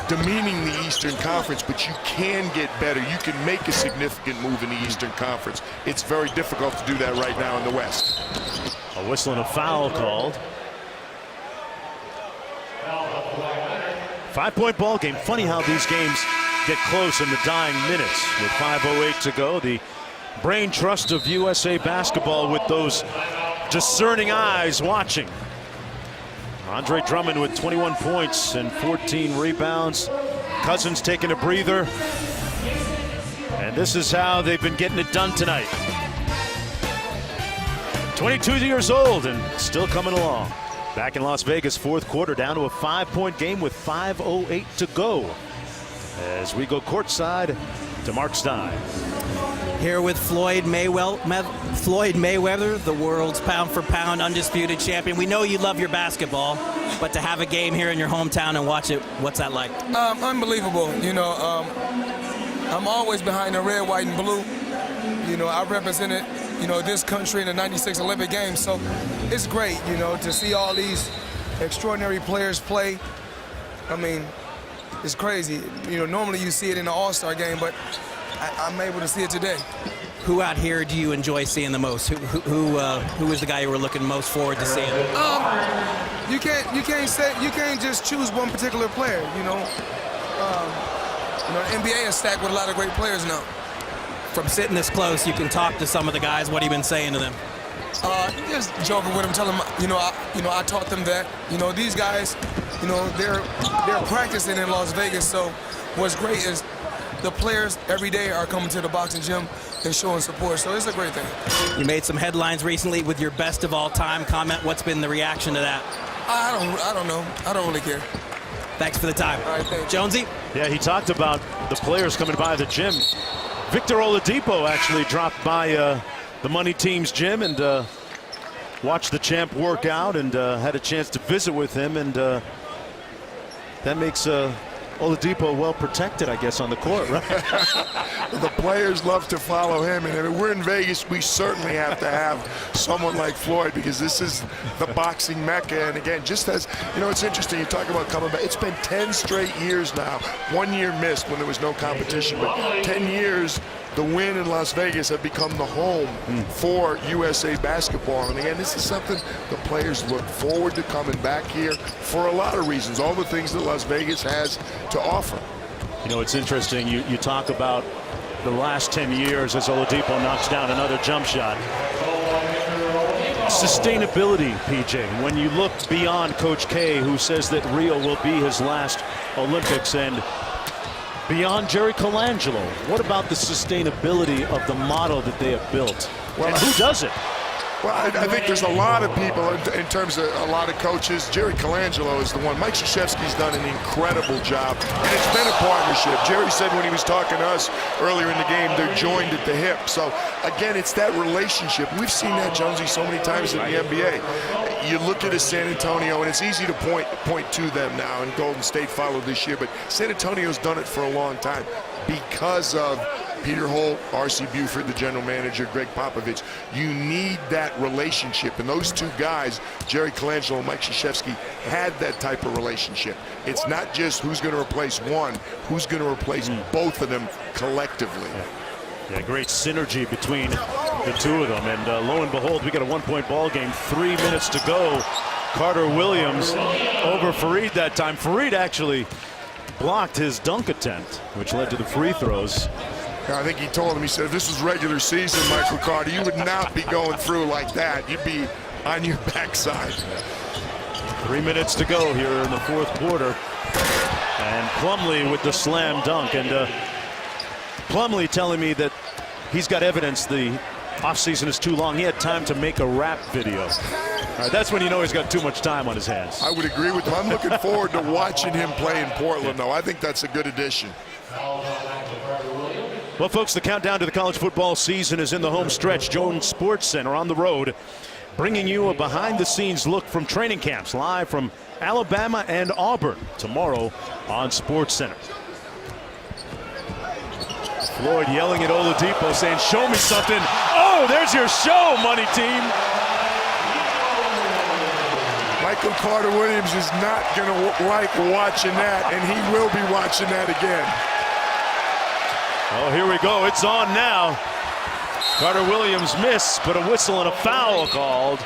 demeaning the Eastern Conference, but you can get better. You can make a significant move in the Eastern Conference. It's very difficult to do that right now in the West. A whistle and a foul called. 5-point ball game. Funny how these games get close in the dying minutes. With 5:08 to go, the brain trust of USA Basketball with those discerning eyes watching. Andre Drummond with 21 points and 14 rebounds. Cousins taking a breather. And this is how they've been getting it done tonight. 22 years old and still coming along. Back in Las Vegas, fourth quarter, down to a 5-point game with 5:08 to go. As we go courtside to Mark Stein. Here with Floyd Mayweather, the world's pound-for-pound undisputed champion. We know you love your basketball, but to have a game here in your hometown and watch it, what's that like? Unbelievable. You know, I'm always behind the red, white, and blue. You know, I represented, this country in the '96 Olympic Games, so it's great, to see all these extraordinary players play. I mean, it's crazy. Normally you see it in the All-Star game, but I'm able to see it today. Who out here do you enjoy seeing the most? Who is the guy you were looking most forward to seeing? You can't just choose one particular player. The NBA is stacked with a lot of great players now. From sitting this close, you can talk to some of the guys. What have you been saying to them? Just joking with them, telling them, I taught them that. These guys, they're practicing in Las Vegas. So what's great is the players every day are coming to the boxing gym and showing support. So it's a great thing. You made some headlines recently with your best of all time comment. What's been the reaction to that? I don't know. I don't really care. Thanks for the time. All right, thanks. Jonesy? Yeah, he talked about the players coming by the gym. Victor Oladipo actually dropped by the Money Team's gym and watched the champ work out and had a chance to visit with him, and that makes Oladipo well protected, I guess, on the court, right? The players love to follow him, and if we're in Vegas, we certainly have to have someone like Floyd, because this is the boxing mecca. And again, just as it's interesting, you talk about coming back. It's been 10 straight years now. 1 year missed when there was no competition, but 10 years the Wynn in Las Vegas have become the home for USA Basketball. And again, this is something the players look forward to coming back here for a lot of reasons, all the things that Las Vegas has to offer. It's interesting. You talk about the last 10 years as Oladipo knocks down another jump shot. Sustainability, PJ, when you look beyond Coach K, who says that Rio will be his last Olympics, and beyond Jerry Colangelo, what about the sustainability of the model that they have built? Well, and who does it? Well, I think there's a lot of people in terms of a lot of coaches. Jerry Colangelo is the one. Mike Krzyzewski's done an incredible job, and it's been a partnership. Jerry said when he was talking to us earlier in the game, they're joined at the hip. So, again, it's that relationship. We've seen that, Jonesy, so many times in the NBA. You look at a San Antonio, and it's easy to point to them now, and Golden State followed this year, but San Antonio's done it for a long time because of Peter Holt, R.C. Buford, the general manager, Greg Popovich. You need that relationship. And those two guys, Jerry Colangelo and Mike Krzyzewski, had that type of relationship. It's not just who's going to replace one, who's going to replace both of them collectively. Yeah, great synergy between the two of them. And lo and behold, we got a one-point ball game, 3 minutes to go. Carter Williams over Fareed that time. Fareed actually blocked his dunk attempt, which led to the free throws. I think he told him, he said, if this was regular season, Michael Carter, you would not be going through like that. You'd be on your backside. 3 minutes to go here in the fourth quarter. And Plumlee with the slam dunk. And Plumlee telling me that he's got evidence the offseason is too long. He had time to make a rap video. That's when you know he's got too much time on his hands. I would agree with him. I'm looking forward to watching him play in Portland, though. I think that's a good addition. Well, folks, the countdown to the college football season is in the home stretch. Jones Sports Center on the road, bringing you a behind-the-scenes look from training camps, live from Alabama and Auburn tomorrow on Sports Center. Floyd yelling at Oladipo, saying, show me something. Oh, there's your show, money team. Michael Carter Williams is not going to like watching that, and he will be watching that again. Oh, here we go. It's on now. Carter Williams missed, but a whistle and a foul called.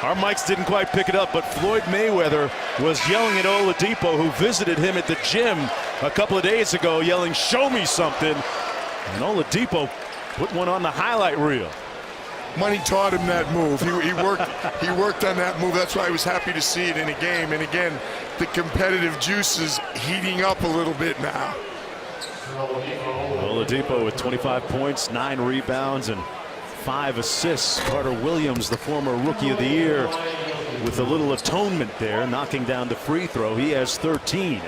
Our mics didn't quite pick it up, but Floyd Mayweather was yelling at Oladipo, who visited him at the gym a couple of days ago, yelling, show me something. And Oladipo put one on the highlight reel. Money taught him that move. He worked on that move. That's why I was happy to see it in a game. And again, the competitive juice is heating up a little bit now. Oladipo with 25 points, 9 rebounds, and 5 assists. Carter Williams, the former Rookie of the Year, with a little atonement there, knocking down the free throw. He has 13.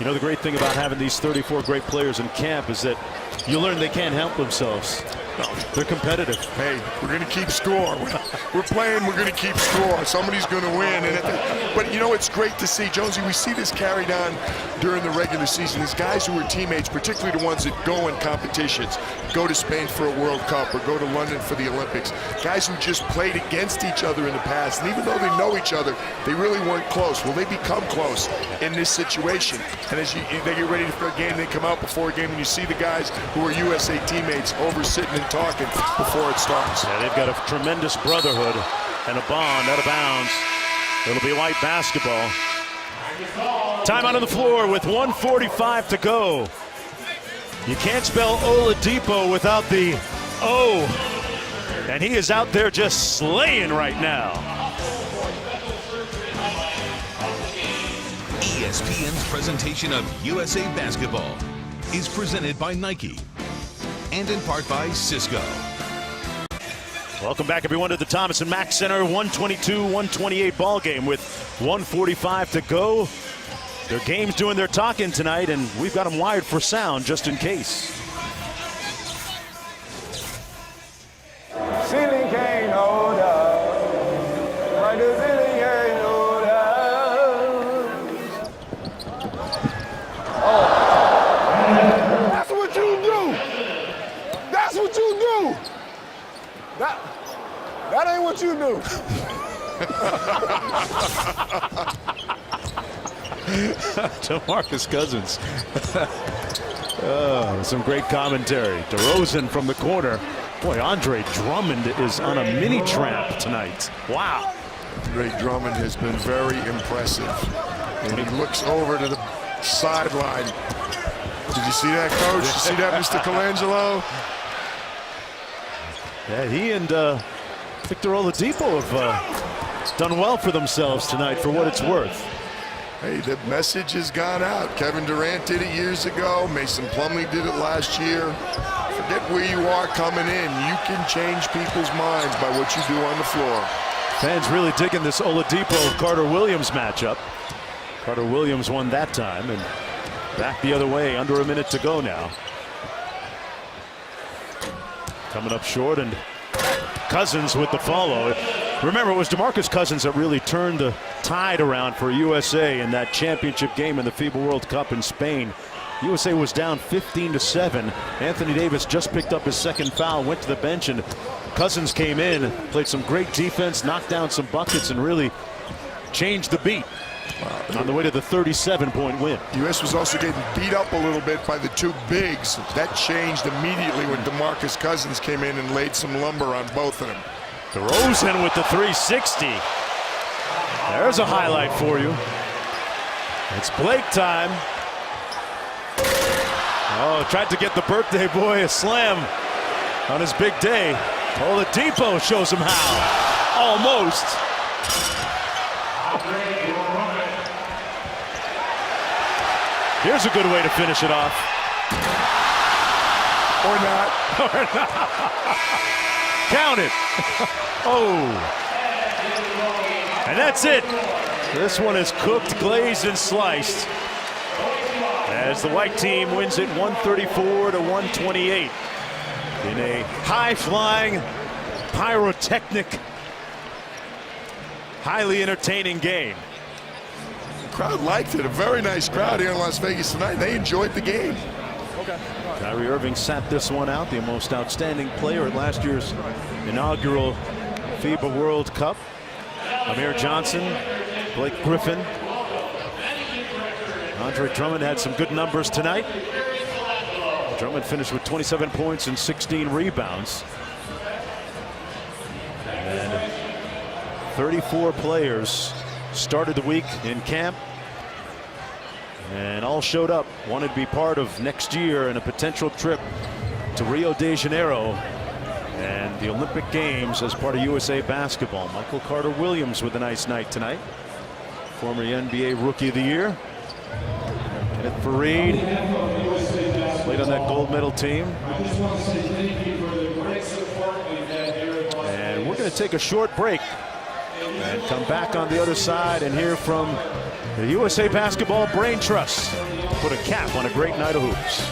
You know, the great thing about having these 34 great players in camp is that you learn they can't help themselves. They're competitive. Hey, we're going to keep score. We're playing, we're going to keep score. Somebody's going to win. But, you know, it's great to see, Jonesy, we see this carried on during the regular season. These guys who are teammates, particularly the ones that go in competitions, go to Spain for a World Cup or go to London for the Olympics, guys who just played against each other in the past, and even though they know each other, they really weren't close. Well, they become close in this situation. And as they get ready for a game, they come out before a game, and you see the guys who are USA teammates over sitting and talking before it starts. Yeah, they've got a tremendous brotherhood and a bond out of bounds. It'll be White basketball. Timeout on the floor with 1:45 to go. You can't spell Oladipo without the O. And he is out there just slaying right now. ESPN's presentation of USA Basketball is presented by Nike and in part by Cisco. Welcome back, everyone, to the Thomas and Mack Center 122-128 ball game with 1:45 to go. Their game's doing their talking tonight, and we've got them wired for sound just in case. Ceiling can't hold up. Right, the ceiling can't hold up. Oh. That's what you do. That's what you do. That ain't what you do. DeMarcus Cousins. Some great commentary. DeRozan from the corner. Boy, Andre Drummond is on a mini tramp tonight. Wow. Andre Drummond has been very impressive. And he looks over to the sideline. Did you see that, Coach? Did you see that, Mr. Colangelo? Yeah, he and Victor Oladipo have done well for themselves tonight, for what it's worth. Hey, the message has gone out. Kevin Durant did it years ago. Mason Plumlee did it last year. Forget where you are coming in. You can change people's minds by what you do on the floor. Fans really digging this Oladipo-Carter Williams matchup. Carter Williams won that time, and back the other way, under a minute to go now. Coming up short, and Cousins with the follow. Remember, it was DeMarcus Cousins that really turned the tide around for USA in that championship game in the FIBA World Cup in Spain. USA was down 15-7. Anthony Davis just picked up his second foul, went to the bench, and Cousins came in, played some great defense, knocked down some buckets, and really changed the beat on the way to the 37-point win. U.S. was also getting beat up a little bit by the two bigs. That changed immediately when DeMarcus Cousins came in and laid some lumber on both of them. DeRozan with the 360. There's a highlight for you. It's Blake time. Oh, tried to get the birthday boy a slam on his big day. Oladipo shows him how. Almost. Here's a good way to finish it off. Or not. Or not. Count it. Oh. And that's it. This one is cooked, glazed, and sliced, as the white team wins it 134-128 in a high-flying, pyrotechnic, highly entertaining game. The crowd liked it. A very nice crowd here in Las Vegas tonight. They enjoyed the game. Kyrie Irving sat this one out, the most outstanding player at last year's inaugural FIBA World Cup. Amir Johnson, Blake Griffin. Andre Drummond had some good numbers tonight. Drummond finished with 27 points and 16 rebounds. And 34 players started the week in camp, and all showed up, wanted to be part of next year and a potential trip to Rio de Janeiro and the Olympic Games as part of USA Basketball. Michael Carter Williams with a nice night tonight. Former NBA Rookie of the Year. Kenneth Faried played on that gold medal team. And we're going to take a short break and come back on the other side and hear from the USA Basketball Brain Trust. Put a cap on a great night of hoops.